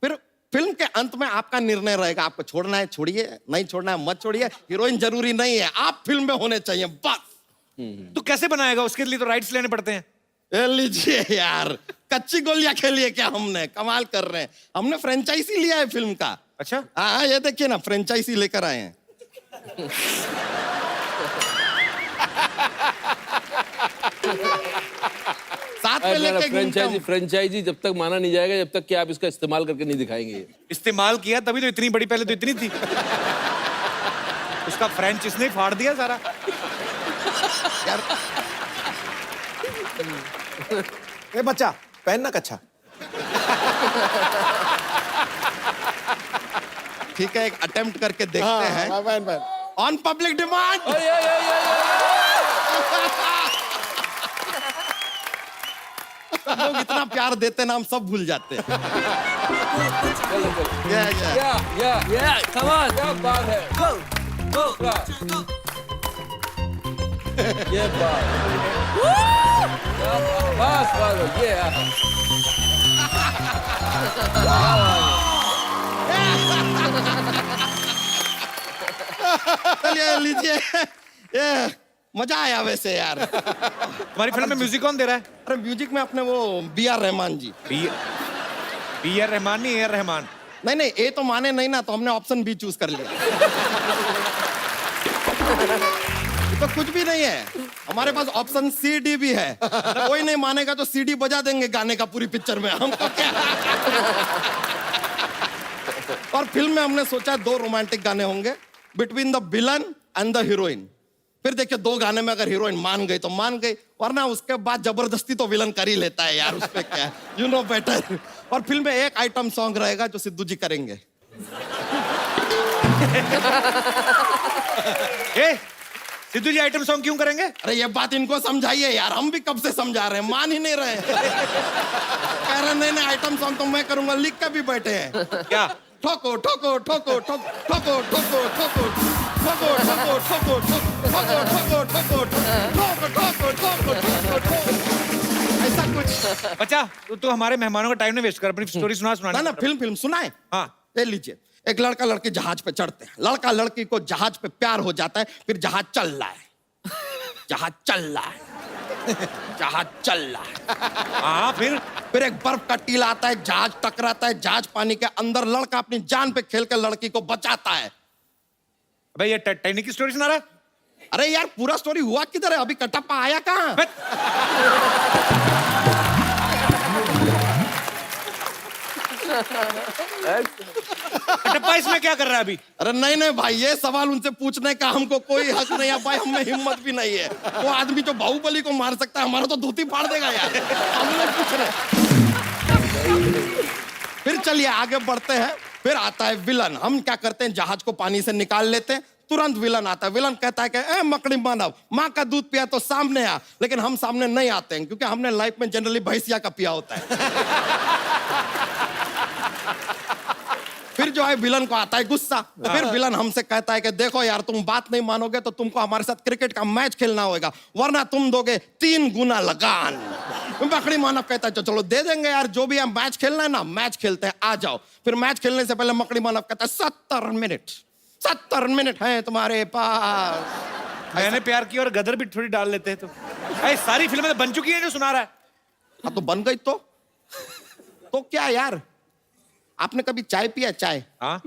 फिर फिल्म के अंत में आपका निर्णय रहेगा, आपको छोड़ना है छोड़िए, नहीं छोड़ना है मत छोड़िए। हीरोइन जरूरी नहीं है, आप फिल्म में होने चाहिए बस। तो कैसे बनाएगा? उसके लिए तो राइट्स लेने पड़ते हैं। ले लीजिए यार, कच्ची गोलियां खेली है क्या हमने? कमाल कर रहे हैं, हमने फ्रेंचाइजी लिया है फिल्म का। अच्छा, हाँ ये देखिए ना, फ्रेंचाइजी लेकर आए हैं। साथ में लेके फ्रेंचाइजी जब तक माना नहीं जाएगा, जब तक कि आप इसका इस्तेमाल करके नहीं दिखाएंगे। इस्तेमाल किया तभी तो इतनी बड़ी, पहले तो इतनी थी। उसका फ्रेंच इसने फाड़ दिया सारा। यार ए बच्चा, पहनना कच्छा। ठीक है, एक अटेम्प्ट करके देखते हैं। On public demand. लोग इतना प्यार देते हैं ना, हम सब भूल जाते हैं। come on, क्या बात है? ये बात। बस ये। चलिए लीजिए, ये मजा आया वैसे यार। तुम्हारी फिल्म में म्यूजिक कौन दे रहा है? अरे म्यूजिक में अपने वो B.R. रहमान जी। B.R. रहमान नहीं, A.R. रहमान। नहीं, ए तो माने नहीं ना, तो हमने ऑप्शन B चूज कर लिया। तो कुछ भी नहीं है, हमारे पास ऑप्शन CD भी है। कोई नहीं मानेगा तो CD बजा देंगे गाने का पूरी पिक्चर में, हमको क्या। और फिल्म में हमने सोचा 2 रोमांटिक गाने होंगे between the villain and the heroine. फिर देखिए 2 गाने में अगर हीरोइन मान गई तो मान गई, वरना उसके बाद जबरदस्ती तो विलन कर ही लेता है यार, उसमें क्या है, यू नो बेटर। और फिल्म में एक आइटम सॉन्ग रहेगा जो सिद्धू जी करेंगे। सिद्धू जी आइटम सॉन्ग क्यों करेंगे? अरे ये बात इनको समझाइए यार, हम भी कब से समझा रहे हैं, मान ही नहीं रहे। कह रहे नहीं आइटम सॉन्ग तो मैं करूंगा, लिख के भी बैठे हैं। क्या? ठोको ठोको ठोको ठोको ठोको ठोको ठोको ठोको ठोको ठोको ठोको ठोको ठोको ठोको ठोको, ऐसा कुछ। बच्चा, तू हमारे मेहमानों का टाइम नहीं वेस्ट कर, अपनी स्टोरी सुना। ना फिल्म सुनाए। हाँ ले लीजिए। एक लड़का लड़की जहाज पे चढ़ते हैं, लड़का लड़की को जहाज पे प्यार हो जाता है, फिर जहाज चल रहा है, जहाज चल रहा है, जहाज चल रहा है। हाँ फिर एक बर्फ का टीला आता है, जहाज टकराता है, जहाज पानी के अंदर, लड़का अपनी जान पे खेल कर लड़की को बचाता है। भाई ये टाइटैनिक की स्टोरी सुना रहा है? अरे यार पूरा स्टोरी हुआ किधर है, अभी कटप्पा आया कहाँ? कटप्पा इसमें क्या कर रहा है अभी? अरे नहीं भाई, ये सवाल उनसे पूछने का हमको कोई हक नहीं है भाई, हमें हिम्मत भी नहीं है। वो आदमी जो बाहुबली को मार सकता है, हमारा तो धोती फाड़ देगा यार। हमने पूछ रहे। फिर चलिए आगे बढ़ते हैं। फिर आता है विलन। हम क्या करते हैं, जहाज को पानी से निकाल लेते हैं, तुरंत विलन आता है। विलन कहता है कि ए मकड़ी मानव, माँ का दूध पिया तो सामने आ। लेकिन हम सामने नहीं आते हैं, क्योंकि हमने लाइफ में जनरली भैंसिया का पिया होता है। फिर जो है विलन को आता है गुस्सा। फिर विलन हमसे कहता है कि देखो यार, तुम बात नहीं मानोगे तो तुमको हमारे साथ क्रिकेट का मैच खेलना होगा, वरना तुम दोगे 3 गुना लगान। मकड़ी मानव कहता है चलो दे देंगे यार, जो भी है मैच खेलना है ना, मैच खेलते हैं, आ जाओ। फिर मैच खेलने से पहले मकड़ी मानव कहता है 70 मिनट है तुम्हारे पास। मैंने प्यार किया और गदर भी थोड़ी डाल लेते हैं तो। भाई सारी फिल्में तो बन चुकी हैं जो सुना रहा है। हाँ तो बन गई तो क्या यार, आपने कभी चाय पिया? चाय? हाँ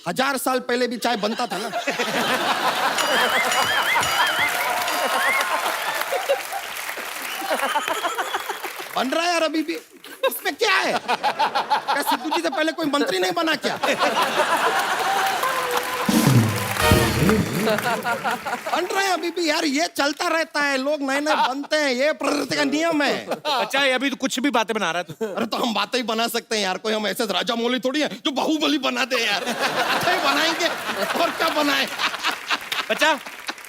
1000 साल पहले भी चाय बनता था ना। बन रहा है यार अभी भी, इसमें क्या है? क्या सिद्धू जी से पहले कोई मंत्री नहीं बना क्या? बन रहे हैं अभी भी यार, ये चलता रहता है, लोग नए नए बनते हैं, ये प्रकृति का नियम है। अच्छा है, अभी तो कुछ भी बातें बना रहा है तू। अरे तो हम बातें ही बना सकते हैं यार, कोई हम ऐसे राजा मौली थोड़ी है जो बाहुबली बना दे यार। बातें ही बनाएंगे और क्या बनाए। बच्चा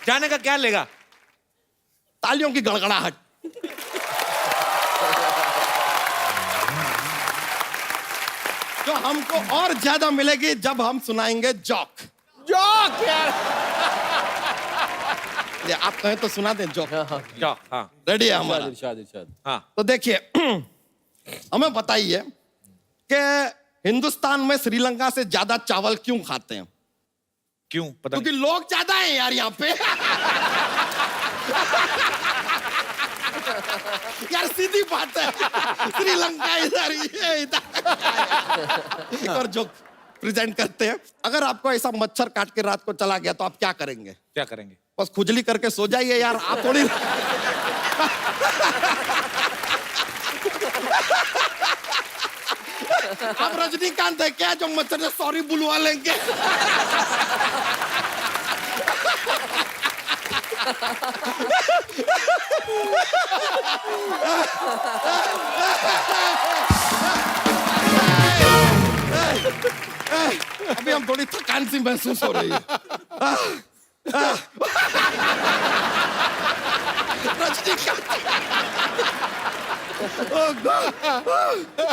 जाने का क्या लेगा? तालियों की गड़गड़ाहट। जो हमको और ज्यादा मिलेगी जब हम सुनाएंगे जोक। जोक यार। आप कहें तो सुना दें जोक। जाओ। हाँ रेडी है हमारा? इरशाद इरशाद। हाँ। तो देखिए हमें बताइए कि हिंदुस्तान में श्रीलंका से ज्यादा चावल क्यों खाते हैं? क्यों? पता क्योंकि लोग ज्यादा हैं यार यहाँ पे। यार सीधी बात है, श्रीलंका इधर, ये इधर। एक और जोक प्रेजेंट करते हैं। अगर आपको ऐसा मच्छर काट के रात को चला गया तो आप क्या करेंगे? क्या करेंगे? बस खुजली करके सो जाइए यार, आप थोड़ी। आप रजनीकांत है क्या जो मच्छर से सॉरी बुलवा लेंगे? अभी हम थोड़ी थकान सी महसूस हो रही है।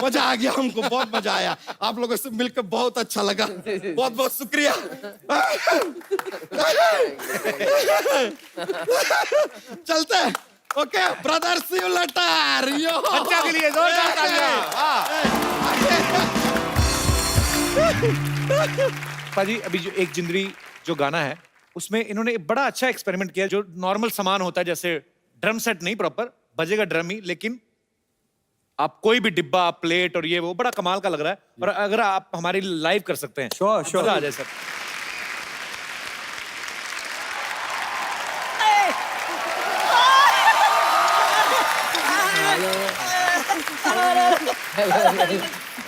मजा आ गया, हमको बहुत मजा आया, आप लोगों से मिलकर बहुत अच्छा लगा, बहुत बहुत शुक्रिया। चलते हैं। Okay brother, see you later. Yo बच्चा के लिए जोरदार तालियां। पाजी अभी जो एक जिंदगी जो गाना है उसमें इन्होंने एक बड़ा अच्छा एक्सपेरिमेंट किया। जो नॉर्मल सामान होता है जैसे ड्रम सेट नहीं प्रॉपर बजेगा ड्रम ही, लेकिन आप कोई भी डिब्बा प्लेट और ये वो बड़ा कमाल का लग रहा है। और अगर आप हमारी लाइव कर सकते हैं श्योर मजा आ जाए sir.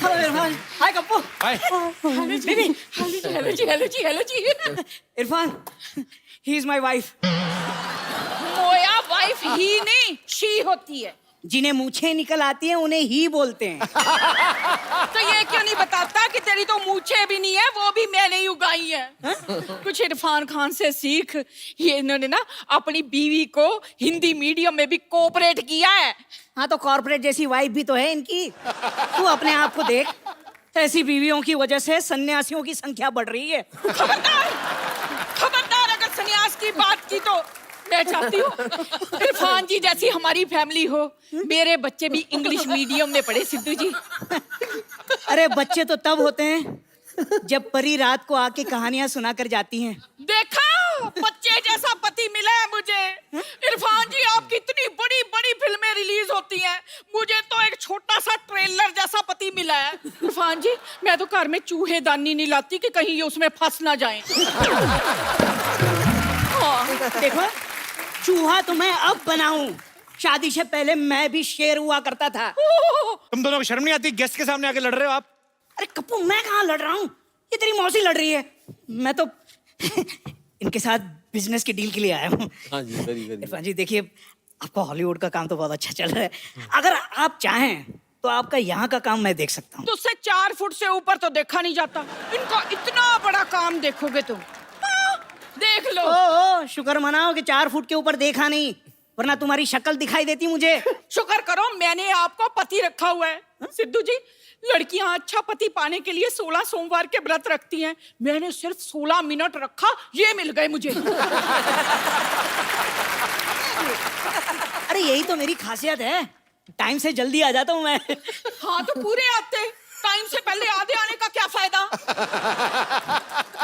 Hello Irfan. Hi Kappu. Hi. Hello ji. Hello ji, hello ji, hello ji. Irfan, he is my wife. मोया वाइफ ही नहीं, शी होती है। जिन्हें मूछें निकल आती हैं उन्हें ही बोलते हैं। तो ये क्यों नहीं बताता कि तेरी तो मूछें भी नहीं है, वो भी मैंने ही उगाई है। कुछ इरफान खान से सीख। ये इन्होंने ना अपनी बीवी को हिंदी मीडियम में भी कोऑपरेट किया है। हाँ तो कॉर्पोरेट जैसी वाइफ भी तो है इनकी। तू अपने आप को देख, ऐसी बीवियों की वजह से सन्यासियों की संख्या बढ़ रही है। खबरदार, खबरदार, अगर सन्यास की बात की तो मैं चाहती हूँ इरफान जी जैसी हमारी फैमिली हो। मेरे बच्चे भी इंग्लिश मीडियम में पढ़े सिद्धू जी। अरे बच्चे तो तब होते हैं जब परी रात को आके कहानियां सुना कर जाती हैं। देखा, बच्चे जैसा पति मिला है मुझे। इरफान जी आपकी इतनी बड़ी बड़ी फिल्में रिलीज होती हैं, मुझे तो एक छोटा सा ट्रेलर जैसा पति मिला है। इरफान जी मैं तो घर में चूहेदानी नहीं लाती कि कहीं ये उसमें फंस ना जाए। देखो, चूहा तो मैं अब बनाऊं, शादी से पहले मैं भी शेर हुआ करता था। तुम दोनों को शर्म नहीं आती? गेस्ट के सामने आके लड़ रहे हो आप। अरे कप्पू, मैं कहाँ लड़ रहा हूँ, ये तेरी मौसी लड़ रही है। मैं तो इनके साथ बिजनेस की डील के लिए आया हूँ। हाँ जी, करिए इरफान जी देखिए, आपका हॉलीवुड का काम तो बहुत अच्छा चल रहा है। अगर आप चाहें तो आपका यहाँ का काम मैं देख सकता हूँ। तुझसे 4 फुट से ऊपर तो देखा नहीं जाता, इनका इतना बड़ा काम देखोगे तुम। देख लो। ओ, शुक्र मनाओ कि 4 फुट के ऊपर देखा नहीं, वरना तुम्हारी शक्ल दिखाई देती मुझे। शुक्र करो मैंने आपको पति रखा हुआ है। सिद्धू जी, लड़कियां अच्छा पति पाने के लिए 16 सोमवार के व्रत रखती हैं। मैंने सिर्फ 16 मिनट रखा, ये मिल गए मुझे। अरे यही तो मेरी खासियत है, टाइम से जल्दी आ जाता हूँ मैं। हाँ तो पूरे आते, टाइम से पहले आधे आने का क्या फायदा।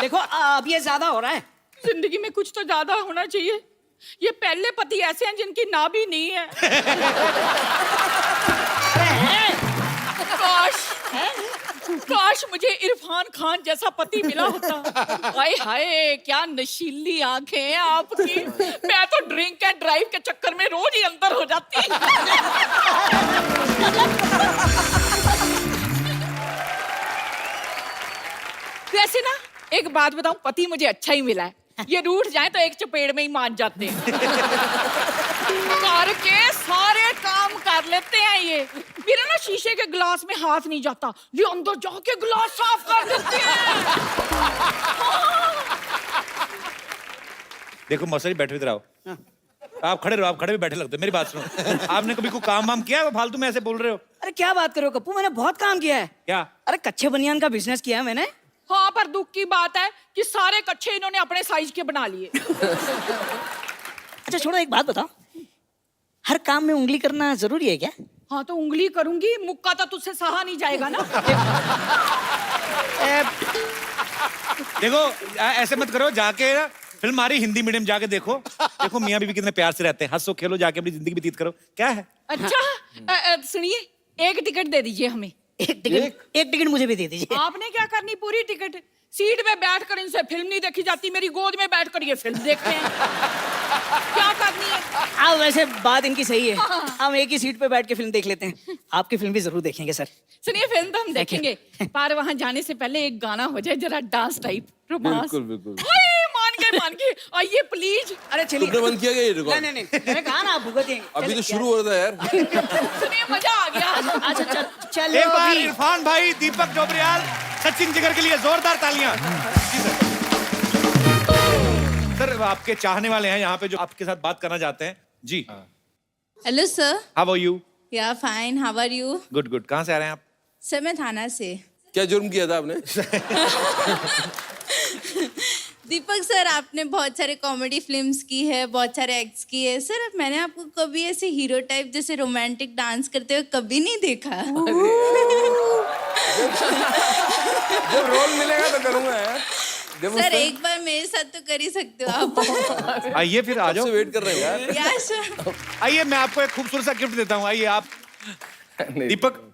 देखो अब ये ज्यादा हो रहा है। जिंदगी में कुछ तो ज्यादा होना चाहिए। ये पहले पति ऐसे हैं जिनकी नाभि नहीं है। काश काश मुझे इरफान खान जैसा पति मिला होता। हाय हाय क्या नशीली आंखें हैं आपकी। मैं तो ड्रिंक एंड ड्राइव के चक्कर में रोज ही अंदर हो जाती। वैसे ना एक बात बताऊं, पति मुझे अच्छा ही मिला है। ये रूठ जाए तो एक चपेट में ही मान जाते हैं। करके सारे काम कर लेते हैं ये। मेरा ना शीशे के गिलास में हाथ नहीं जाता, ये अंदर जाके गिलास साफ कर देते हैं। देखो मौसा जी, बैठे इधर आओ। आप खड़े रहो, आप खड़े भी बैठे लगते हो। मेरी बात सुनो, आपने कभी कोई काम वाम किया है? फालतू में ऐसे बोल रहे हो। अरे क्या बात करो कप्पू, मैंने बहुत काम किया है। क्या? अरे कच्चे बनियान का बिजनेस किया है मैंने। हाँ, पर दुख की बात है कि सारे कच्चे इन्होंने अपने साइज के बना लिए। अच्छा छोड़ो, एक बात बताओ, हर काम में उंगली करना जरूरी है क्या? हाँ तो उंगली करूंगी, मुक्का तो तुझसे सहा नहीं जाएगा ना। देखो ऐसे मत करो, जाके ना फिल्म आ रही हिंदी मीडियम जाके देखो। देखो मियाँ बीवी कितने प्यार से रहते हैं, हंसो खेलो, जाके अपनी जिंदगी व्यतीत करो। क्या है? अच्छा सुनिए, एक टिकट दे दीजिए हमें। एक टिकट मुझे भी दे दीजिए। आपने क्या करनी, पूरी टिकट। सीट में बैठकर इनसे फिल्म नहीं देखी जाती, मेरी गोद में बैठकर ये फिल्म देखते हैं। क्या करनी है? हाँ वैसे बात इनकी सही है, हम एक ही सीट पे बैठ के फिल्म देख लेते हैं। आपकी फिल्म भी जरूर देखेंगे सर। सुनिए, फिल्म तो हम देखेंगे, पर वहाँ जाने से पहले एक गाना हो जाए, जरा डांस टाइप, रोमांस। बिल्कुल बिल्कुल। मान गए, आइए प्लीज। अरे चलिए। तुमने बंद किया गया ये रिकॉर्ड? नहीं, मैंने कहा ना आप भुगतेंगे। अभी तो शुरू हो रहा था यार। सुनिए, मजा आ गया। अच्छा चलो। एक बार इरफान भाई, दीपक डोबरियाल, सचिन जिगर के लिए जोरदार तालियां। सर आपके चाहने वाले हैं यहाँ पे जो आपके साथ बात करना चाहते हैं ji. Hello sir. How are you? Yeah fine, how are you? Good good. कहाँ से आ रहे हैं आप? सर मैं थाना से। क्या जुर्म किया था आपने? दीपक सर, आपने बहुत सारे कॉमेडी फिल्म्स की है, बहुत सारे एक्ट्स किए हैं सर। मैंने आपको कभी ऐसे हीरो टाइप जैसे रोमांटिक डांस करते हुए कभी नहीं देखा। जब रोल मिलेगा तो करूंगा यार। सर एक बार मेरे साथ तो कर ही सकते हो आप। आइए फिर आ जाओ। वेट कर रहे हैं यार। या सर। आइए मैं आपको एक खूबसूरत सा गिफ्ट देता हूँ। आइए आप। दीपक,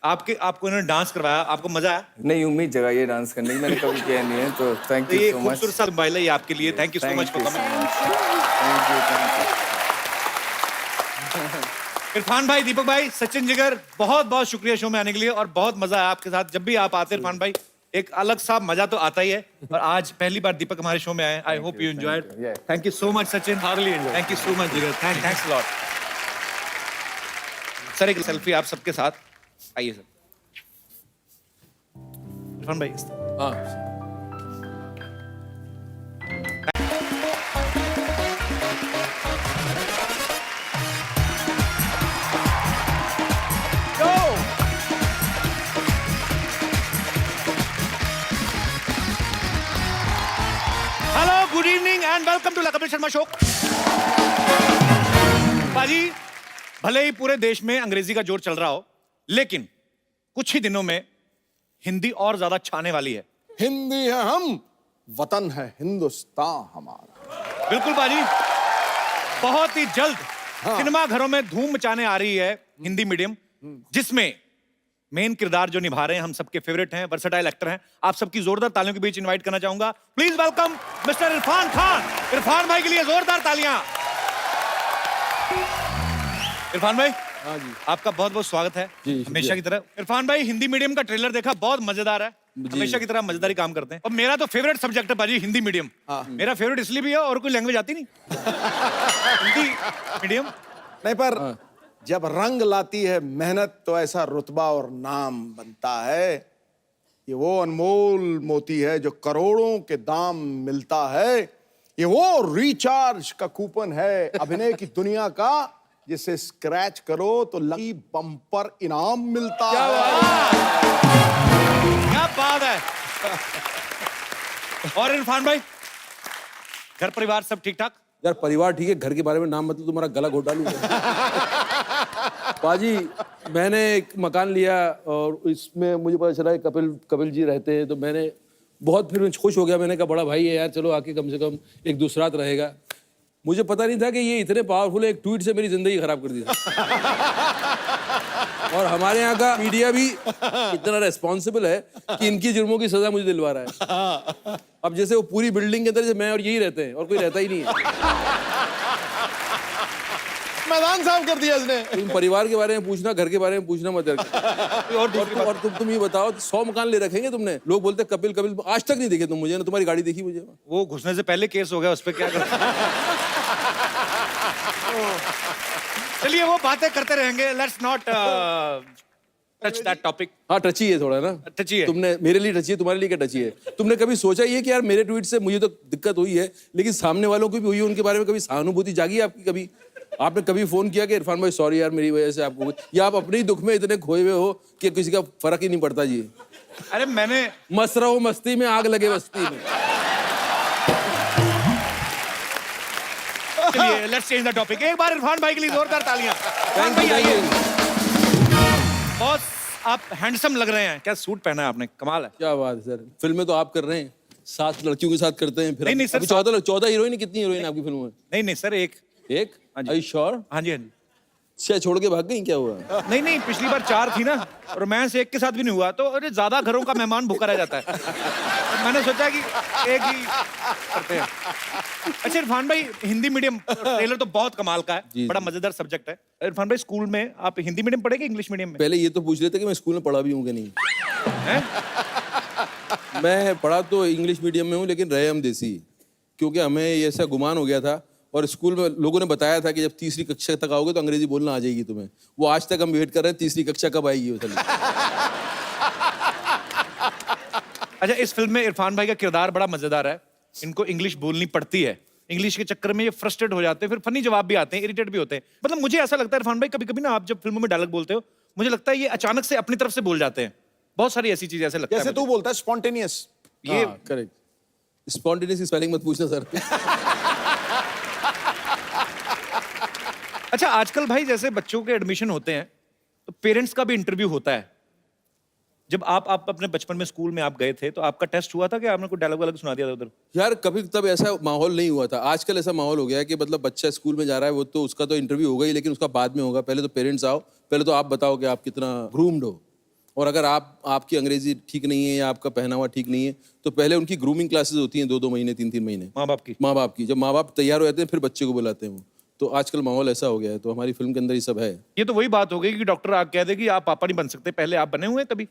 आपको इन्होंने डांस करवाया, आपको मजा आया? नहीं, उम्मीद जगाइए डांस करने की, मैंने कभी किया नहीं है, तो थैंक यू सो मच। खूबसूरत सा मोबाइल है ये आपके लिए। Thank you so much for coming. Irfan भाई, दीपक भाई, सचिन जिगर, बहुत बहुत शुक्रिया शो में आने के लिए, और बहुत मजा आया आपके साथ। जब भी आप आते इरफान भाई, एक अलग सा मजा तो आता ही है। और आज पहली बार दीपक हमारे शो में आए। I hope you enjoyed. Thank you so much Sachin. Thank you so much Jigar. Thanks lot. Sir एक सेल्फी आप सबके साथ। आइए सर। इरफान भाई। हाँ। Hello, good evening and welcome to Kapil Sharma show. बाजी, भले ही पूरे देश में अंग्रेजी का जोर चल रहा हो, लेकिन कुछ ही दिनों में हिंदी और ज्यादा छाने वाली है। हिंदी है हम, वतन है हिंदुस्तान हमारा। बिल्कुल बाजी, बहुत ही जल्द सिनेमा घरों में धूम मचाने आ रही है हिंदी मीडियम, जिसमें मेन किरदार जो निभा रहे हैं हम सबके फेवरेट हैं, वर्सेटाइल एक्टर हैं। आप सबकी जोरदार तालियों के बीच इनवाइट करना चाहूंगा। Please welcome mister Irfan Khan. Irfan भाई के लिए जोरदार तालियां। इरफान भाई, हाँ जी, आपका बहुत बहुत स्वागत है हमेशा की तरह। इरफान भाई, हिंदी मीडियम का ट्रेलर देखा, बहुत मजेदार है। हमेशा की तरह मजेदारी काम करते हैं। और मेरा तो फेवरेट सब्जेक्ट है बाजी हिंदी मीडियम। मेरा फेवरेट इसलिए भी है, और कोई लैंग्वेज आती नहीं। हिंदी मीडियम नहीं, पर जब रंग लाती है मेहनत तो ऐसा रुतबा और नाम बनता है। ये वो अनमोल मोती है जो करोड़ों के दाम मिलता है। ये वो रिचार्ज का कूपन है अभिनय की दुनिया का, जिसे स्क्रैच करो तो लकी बम्पर इनाम मिलता है। क्या बात है। और इरफान भाई, घर परिवार सब ठीक ठाक? यार परिवार ठीक है, घर के बारे में नाम मतलब तुम्हारा गला घोट डालूंगा। बाजी, मैंने एक मकान लिया और इसमें मुझे पता चला कपिल जी रहते हैं, तो मैंने बहुत फिर खुश हो गया। मैंने कहा बड़ा भाई है यार, चलो आके कम से कम एक दूसरा रात रहेगा। मुझे पता नहीं था कि ये इतने पावरफुल है, एक ट्वीट से मेरी जिंदगी खराब कर दी। और हमारे यहाँ का मीडिया भी इतना रेस्पॉन्सिबल है कि इनकी जुर्मों की सजा मुझे दिलवा रहा है। अब जैसे वो पूरी बिल्डिंग के अंदर जैसे मैं और यही रहते हैं और कोई रहता ही नहीं है। मैदान साफ कर दिया इसने। तुम परिवार के बारे में पूछना, घर के बारे में पूछना मत यार। और तुम ये बताओ 100 मकान ले रखेंगे तुमने? लोग बोलते कपिल कपिल, आज तक नहीं देखे तुम मुझे ना, तुम्हारी गाड़ी देखी मुझे? वो घुसने से पहले केस हो गया, उस पर क्या कर चलिए वो बातें करते रहेंगे। Let's not touch that topic. हाँ टची है थोड़ा ना, टची है। तुमने मेरे लिए टची है, तुम्हारे लिए क्या टची है? तुमने कभी सोचा ये कि यार मेरे ट्वीट से मुझे तो दिक्कत हुई है, लेकिन सामने वालों को भी हुई है, उनके बारे में कभी सहानुभूति जागी आपकी? कभी आपने कभी फोन किया कि इरफान भाई सॉरी यार मेरी वजह से आपको, या आप अपने ही दुख में इतने खोए हुए हो कि किसी का फर्क ही नहीं पड़ता जी? अरे मैंने मस्त रहो मस्ती में, आग लगे बस्ती में। चलिए लेट्स चेंज द टॉपिक। एक बार इरफान भाई के लिए जोरदार तालियां। इरफान भाई आइए। बॉस आप हैंडसम लग रहे हैं। क्या सूट पहना है आपने, कमाल है। क्या बात है सर, फिल्में तो आप कर रहे हैं, 7 लड़कियों के साथ करते हैं फिर। नहीं सर, 14 हीरोइन, कितनी हीरोइन आपकी फिल्म में? नहीं सर, एक। Are you sure? हाँ जी हाँ जी। अच्छा छोड़ के भाग गई, क्या हुआ? नहीं पिछली बार 4 थी ना, रोमांस एक के साथ भी नहीं हुआ, तो अरे ज्यादा घरों का मेहमान भूखा रह जाता है। तो मैंने सोचा कि एक ही करते हैं। अच्छा इरफान भाई, हिंदी मीडियम ट्रेलर तो बहुत कमाल का है, बड़ा मजेदार सब्जेक्ट है। इरफान भाई स्कूल में आप हिंदी मीडियम पढ़े कि इंग्लिश मीडियम में? पहले ये तो पूछ लेते कि मैं स्कूल में पढ़ा भी हूँ कि नहीं। मैं पढ़ा तो इंग्लिश मीडियम में हूँ, लेकिन रहे हम देसी, क्योंकि हमें ऐसा गुमान हो गया था और स्कूल में लोगों ने बताया था कि जब 3री कक्षा तक आओगे तो अंग्रेजी बोलना आ जाएगी तुम्हें। वो आज तक हम वेट कर रहे हैं 3री कक्षा कब आएगी वो। अच्छा इस फिल्म में इरफान भाई का किरदार बड़ा मजेदार है। इनको इंग्लिश बोलनी पड़ती है, इंग्लिश के चक्कर में ये फ्रस्ट्रेट हो जाते हैं, फिर फनी जवाब भी आते हैं, इरिटेट भी होते हैं। मतलब मुझे ऐसा लगता है इरफान भाई कभी कभी ना आप जब फिल्मों में डायलॉग बोलते हो, मुझे लगता है ये अचानक से अपनी तरफ से बोल जाते हैं। बहुत सारी ऐसी चीजें ऐसे लगता है। जैसे तू बोलता है स्पॉन्टेनियस। ये करेक्ट। स्पॉन्टेनियस की स्पेलिंग मत पूछना सर। अच्छा आजकल भाई जैसे बच्चों के एडमिशन होते हैं तो पेरेंट्स का भी इंटरव्यू होता है। जब आप अपने बचपन में स्कूल में आप गए थे तो आपका टेस्ट हुआ था कि आपने कोई डायलॉग वालॉग सुना दिया था उधर? यार कभी तब ऐसा माहौल नहीं हुआ था। आजकल ऐसा माहौल हो गया है कि मतलब बच्चा स्कूल में जा रहा है, वो तो उसका तो इंटरव्यू होगा ही, लेकिन उसका बाद में होगा। पहले तो पेरेंट्स आओ, पहले तो आप बताओ कि आप कितना ग्रूम्ड हो, और अगर आपकी अंग्रेजी ठीक नहीं है या आपका पहनावा ठीक नहीं है तो पहले उनकी ग्रूमिंग क्लासेस होती हैं 2-2 महीने 3-3 महीने। माँ बाप की जब माँ बाप तैयार हो जाते हैं फिर बच्चे को बुलाते हैं वो। तो आजकल माहौल ऐसा हो गया है, तो हमारी फिल्म के अंदर ये सब है। ये तो वही बात हो गई कि डॉक्टर आप कह दे कि आप पापा नहीं बन सकते, पहले आप बने हुए हैं कभी?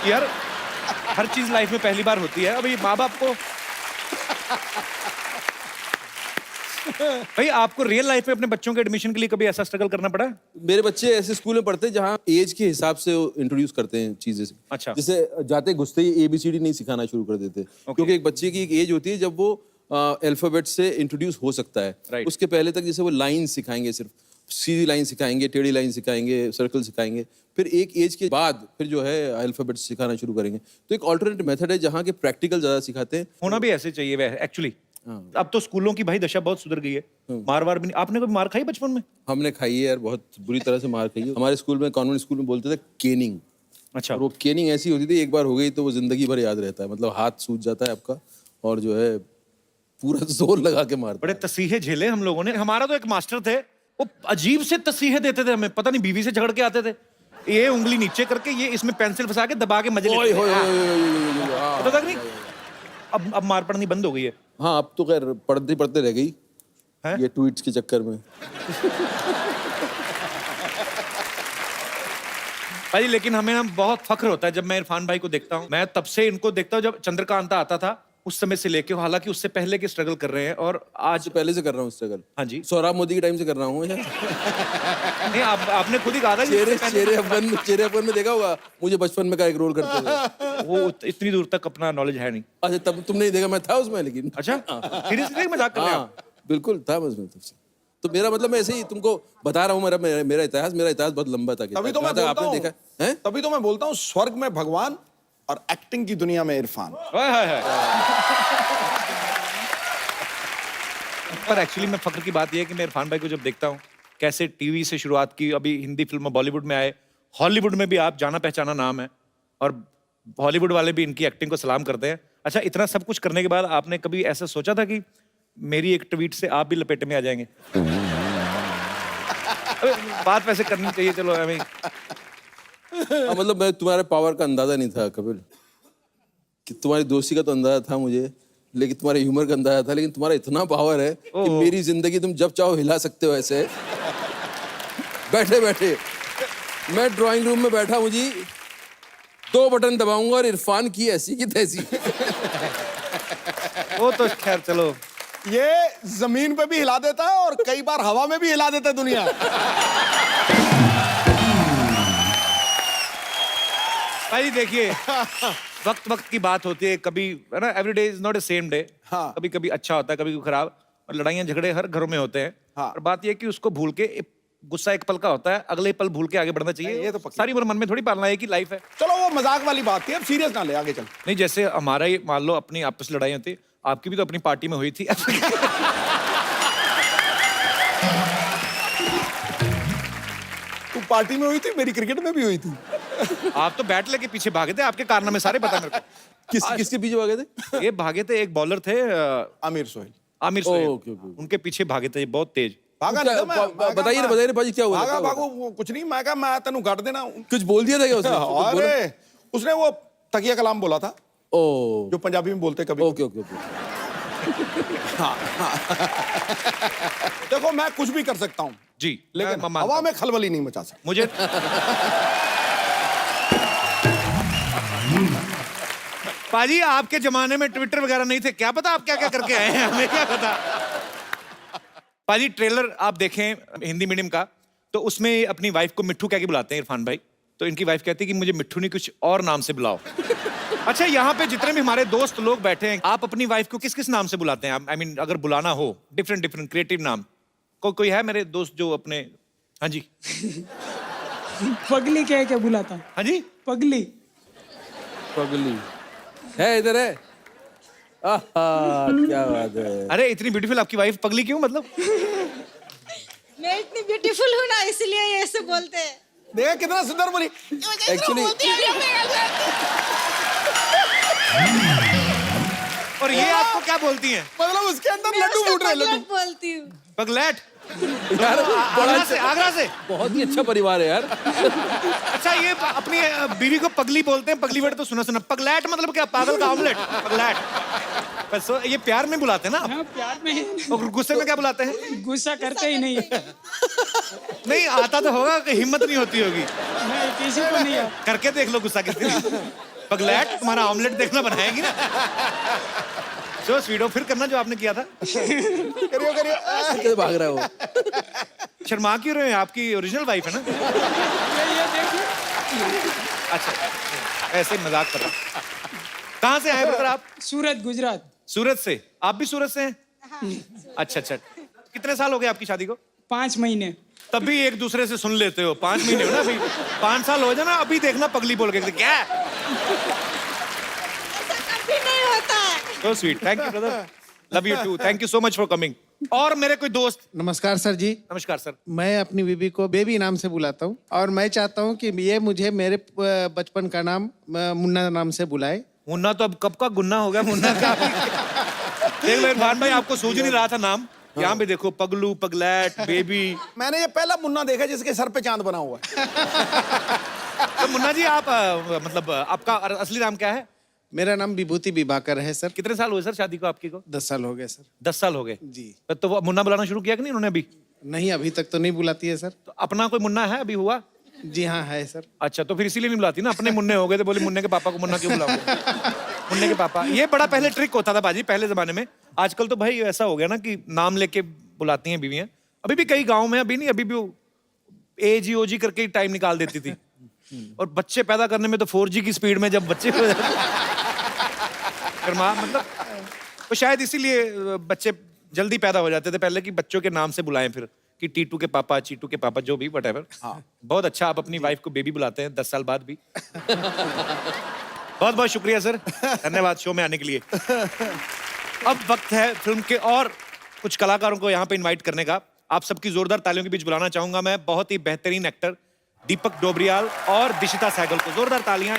यार हर चीज लाइफ में पहली बार होती है। अभी माँ बाप को भाई आपको रियल लाइफ में अपने बच्चों के एडमिशन के लिए कभी ऐसा स्ट्रगल करना पड़ा? मेरे बच्चे ऐसे स्कूल में पढ़ते हैं जहाँ एज के हिसाब से इंट्रोड्यूस करते हैं चीजें। अच्छा। जैसे जाते घुसते ही ABCD नहीं सिखाना शुरू कर देते, क्योंकि एक बच्चे की एक एज होती है जब वो अल्फाबेट से इंट्रोड्यूस हो सकता है। उसके पहले तक जैसे वो लाइन सिखाएंगे, सिर्फ सीधी लाइन सिखाएंगे, टेढ़ी लाइन सिखाएंगे, सर्कल सिखाएंगे, फिर एक एज के बाद फिर जो है अल्फाबेट सिखाना शुरू करेंगे। तो एक ऑल्टरनेट मेथड है जहाँ के प्रैक्टिकल ज्यादा सिखाते हैं। होना भी ऐसे चाहिए वह एक्चुअली। अब तो स्कूलों की भाई दशा बहुत सुधर गई है, मार वार भी नहीं। आपने कभी मार खाई बचपन में? हमने खाई है यार, बहुत बुरी तरह से मार खाई है। हमारे स्कूल में, कॉन्वेंट स्कूल में बोलते थे केनिंग। अच्छा। और वो केनिंग ऐसी होती थी, एक बार हो गई तो वो जिंदगी भर याद रहता है। मतलब हाथ सूज जाता है आपका और जो है पूरा जोर लगा के मारता। बड़े तसीहे झेले हम लोगों ने। हमारा तो एक मास्टर थे, वो अजीब से तसीहे देते थे हमें, पता नहीं बीवी से झगड़ के आते थे। ये उंगली नीचे करके ये इसमें पेंसिल फंसा के दबा के मजे लेते थे। पता तक नहीं। अब मार पड़नी बंद हो गई है। हाँ अब तो खैर पढ़ते पढ़ते रह गई ये ट्वीट्स के चक्कर में। भाई लेकिन हमें ना बहुत फख्र होता है जब मैं इरफान भाई को देखता हूँ। मैं तब से इनको देखता हूँ जब चंद्रकांता आता था, उस समय से लेके, हालांकि उससे पहले के स्ट्रगल कर रहे हैं और आज पहले से कर रहा हूँ स्ट्रगल। हाँ जी, सोहराब मोदी के टाइम से कर रहा हूँ। नहीं आपने खुद ही कहा था चेहरे अपन में देखा होगा मुझे बचपन में का एक रोल करते थे। वो इतनी दूर तक अपना नॉलेज है नहीं। अच्छा तब तुमने नहीं देखा, मैं था उसमें लेकिन। अच्छा सीरियसली मजाक कर रहे हैं? बिल्कुल था मैं उसमें तुमसे। तो मेरा मतलब मैं ऐसे ही तुमको बता रहा हूँ, मेरा इतिहास बहुत लंबा था। तभी तो मैं बोलता हूँ, तभी तो मैं बोलता हूँ स्वर्ग में भगवान और एक्टिंग की दुनिया में इरफान। पर एक्चुअली मैं फख्र की बात यह है कि मैं इरफान भाई को जब देखता हूँ, कैसे टीवी से शुरुआत की, अभी हिंदी फिल्म बॉलीवुड में आए, हॉलीवुड में भी आप जाना पहचाना नाम है और हॉलीवुड वाले भी इनकी एक्टिंग को सलाम करते हैं। अच्छा इतना सब कुछ करने के बाद आपने कभी ऐसा सोचा था कि मेरी एक ट्वीट से आप भी लपेटे में आ जाएंगे? बात वैसे करनी चाहिए, चलो हमें हाँ, मतलब मैं तुम्हारे पावर का अंदाजा नहीं था कपिल, कि तुम्हारी दोस्ती का तो अंदाजा था मुझे, लेकिन तुम्हारे ह्यूमर का अंदाजा था, लेकिन तुम्हारा इतना पावर है कि मेरी जिंदगी तुम जब चाहो हिला सकते हो ऐसे बैठे बैठे। मैं ड्राइंग रूम में बैठा हूँ जी, 2 बटन दबाऊंगा और इरफान की ऐसी की तैसी। वो तो खैर चलो, ये जमीन पे भी हिला देता है और कई बार हवा में भी हिला देता है दुनिया। भाई देखिए, वक्त वक्त की बात होती है, कभी है ना, every day is not a same day. हाँ। कभी कभी अच्छा होता है, कभी खराब, और लड़ाइयाँ झगड़े हर घरों में होते हैं। हाँ। और बात यह है कि उसको भूल के, गुस्सा एक पल का होता है, अगले पल भूल के आगे बढ़ना चाहिए। ये तो पक्की। सारी उम्र मन में थोड़ी पालना है कि लाइफ है। चलो वो मजाक वाली बात थी, अब सीरियस ना ले, आगे चल। नहीं, जैसे हमारा ही मान लो अपनी आपस लड़ाई होती, आपकी भी तो अपनी पार्टी में हुई थी। तू पार्टी में हुई थी, मेरी क्रिकेट में भी हुई थी। आप तो बैट लेके पीछे भागे थे, आपके कारनामे सारे पता मेरे को। किसके पीछे भागे थे? ये भागे थे, एक बॉलर थे आमिर सोहेल। Aamir Sohail, okay, okay. उनके पीछे भागे थे बहुत तेज। भागा नहीं था मैं, बताइए ना पाजी, क्या हुआ? भागा भागो, वो कुछ नहीं, मैं कहा मैं तेनू काट देना। कुछ बोल दिया था क्या उसने? अरे उसने वो तकिया कलाम बोला था, ओ, जो पंजाबी में बोलते कभी। Okay okay okay. देखो मैं कुछ भी कर सकता हूँ जी, लेकिन मैं मानता हवा हूं। में खलबली नहीं मचा सकता। मुझे पाजी, आपके जमाने में ट्विटर वगैरह नहीं थे, क्या पता आप क्या क्या करके आए हैं, हमें क्या पता। पाजी ट्रेलर आप देखें हिंदी मीडियम का, तो उसमें अपनी वाइफ को मिट्ठू कह के बुलाते हैं इरफान भाई। तो इनकी वाइफ कहती है कि मुझे मिट्ठू नहीं, कुछ और नाम से बुलाओ। अच्छा, यहाँ पे जितने भी हमारे दोस्त लोग बैठे हैं, आप अपनी वाइफ को किस किस नाम से बुलाते हैं? आई मीन अगर बुलाना हो, डिफरेंट डिफरेंट क्रिएटिव नाम। कोई है मेरे दोस्त जो अपने, हाँ जी पगली कह के बुलाता हूँ। हाँ जी, पगली। पगली है, इधर है। आहा, क्या बात है। अरे इतनी ब्यूटीफुल आपकी वाइफ, पगली क्यों मतलब? मैं इतनी ब्यूटीफुल हूँ ना, इसलिए ये ऐसे बोलते हैं। देख कितना सुंदर बोली। एक्चुअली और ये आपको क्या बोलती हैं? मतलब उसके अंदर लड्डू फूट रहे, लड्डू। बोलती हूँ। पगलैट। यार आगरा से बहुत ही अच्छा परिवार है यार। अच्छा, ये अपनी बीवी को पगली बोलते हैं, पगली वर्ड तो सुना सुना। पगलैट मतलब क्या? पागल का ऑमलेट, पगलैट। बस ये प्यार में बुलाते हैं ना? हाँ, प्यार में। और गुस्से में क्या बुलाते हैं? गुस्सा करते ही नहीं। नहीं आता तो होगा कि हिम्मत नहीं होती होगी। नहीं, किसी को नहीं आता। करके देख लो गुस्सा किस दिन। पगलैट, तुम्हारा ऑमलेट देखना बनाएगी ना। जो स्वीडो फिर करना जो आपने किया था। करियो करियो। कैसे भाग रहा है वो? शर्मा क्यों रहे हैं? आपकी ओरिजिनल वाइफ है ना? ये देखिए। अच्छा, ऐसे ही मजाक कर रहा हूं। कहाँ से आए ब्रदर आप? सूरत, गुजरात। सूरत से? आप भी सूरत से हैं? अच्छा अच्छा। कितने साल हो गए आपकी शादी को? 5 महीने। तभी एक दूसरे से सुन लेते हो। 5 महीने हो ना अभी, 5 साल हो जाए ना, अभी देखना पगली बोल के क्या। कभी नहीं होता है। So sweet. Thank you brother. Love you too. Thank you so much for coming. और मेरे कोई दोस्त। नमस्कार सर जी। नमस्कार सर। मैं अपनी बीबी को बेबी नाम से बुलाता हूँ और मैं चाहता हूँ कि ये मुझे मेरे बचपन का नाम मुन्ना नाम से बुलाए। मुन्ना तो अब कब का गुन्ना हो गया, मुन्ना का। देख लो इरफान भाई, आपको सूझ नहीं रहा था नाम। यहाँ पे देखो, पगलू, पगलैट, बेबी। मैंने ये पहला मुन्ना देखा जिसके सर पे चांद बना हुआ है। तो मुन्ना जी, आप मतलब आपका असली नाम क्या है? मेरा नाम विभूति विभाकर है सर। कितने साल हुए सर शादी को आपकी को? 10 साल हो गए सर। 10 साल हो गए जी। तो वो मुन्ना बुलाना शुरू किया कि नहीं उन्होंने अभी? नहीं, अभी तक तो नहीं बुलाती है सर। तो अपना कोई मुन्ना है अभी हुआ? जी हाँ, है सर। अच्छा, तो फिर इसीलिए नहीं बुलाती ना, अपने मुन्ने हो गए तो बोले मुन्ने के पापा को मुन्ना क्यों बुलाओगे? मुन्ने के पापा, ये बड़ा पहले ट्रिक होता था बाजी, पहले जमाने में। आजकल तो भाई ऐसा हो गया ना कि नाम लेके बुलाती हैं बीवियां। अभी भी कई गाँव में, अभी नहीं, अभी भी एजी ओजी करके टाइम निकाल देती थी। और बच्चे पैदा करने में तो 4G की स्पीड में जब बच्चे हो जाते, मतलब तो शायद इसीलिए बच्चे जल्दी पैदा हो जाते थे पहले, कि बच्चों के नाम से बुलाएं फिर, कि टीटू के पापा, चीटू के पापा, जो भी व्हाटएवर। हाँ। बहुत अच्छा, आप अपनी वाइफ को बेबी बुलाते हैं 10 साल बाद भी। बहुत बहुत शुक्रिया सर, धन्यवाद शो में आने के लिए। अब वक्त है फिल्म के और कुछ कलाकारों को यहाँ पे इनवाइट करने का। आप सबकी जोरदार तालियों के बीच बुलाना चाहूंगा मैं बहुत ही बेहतरीन एक्टर दीपक डोबरियाल और दिशिता सहगल को। जोरदार तालियां।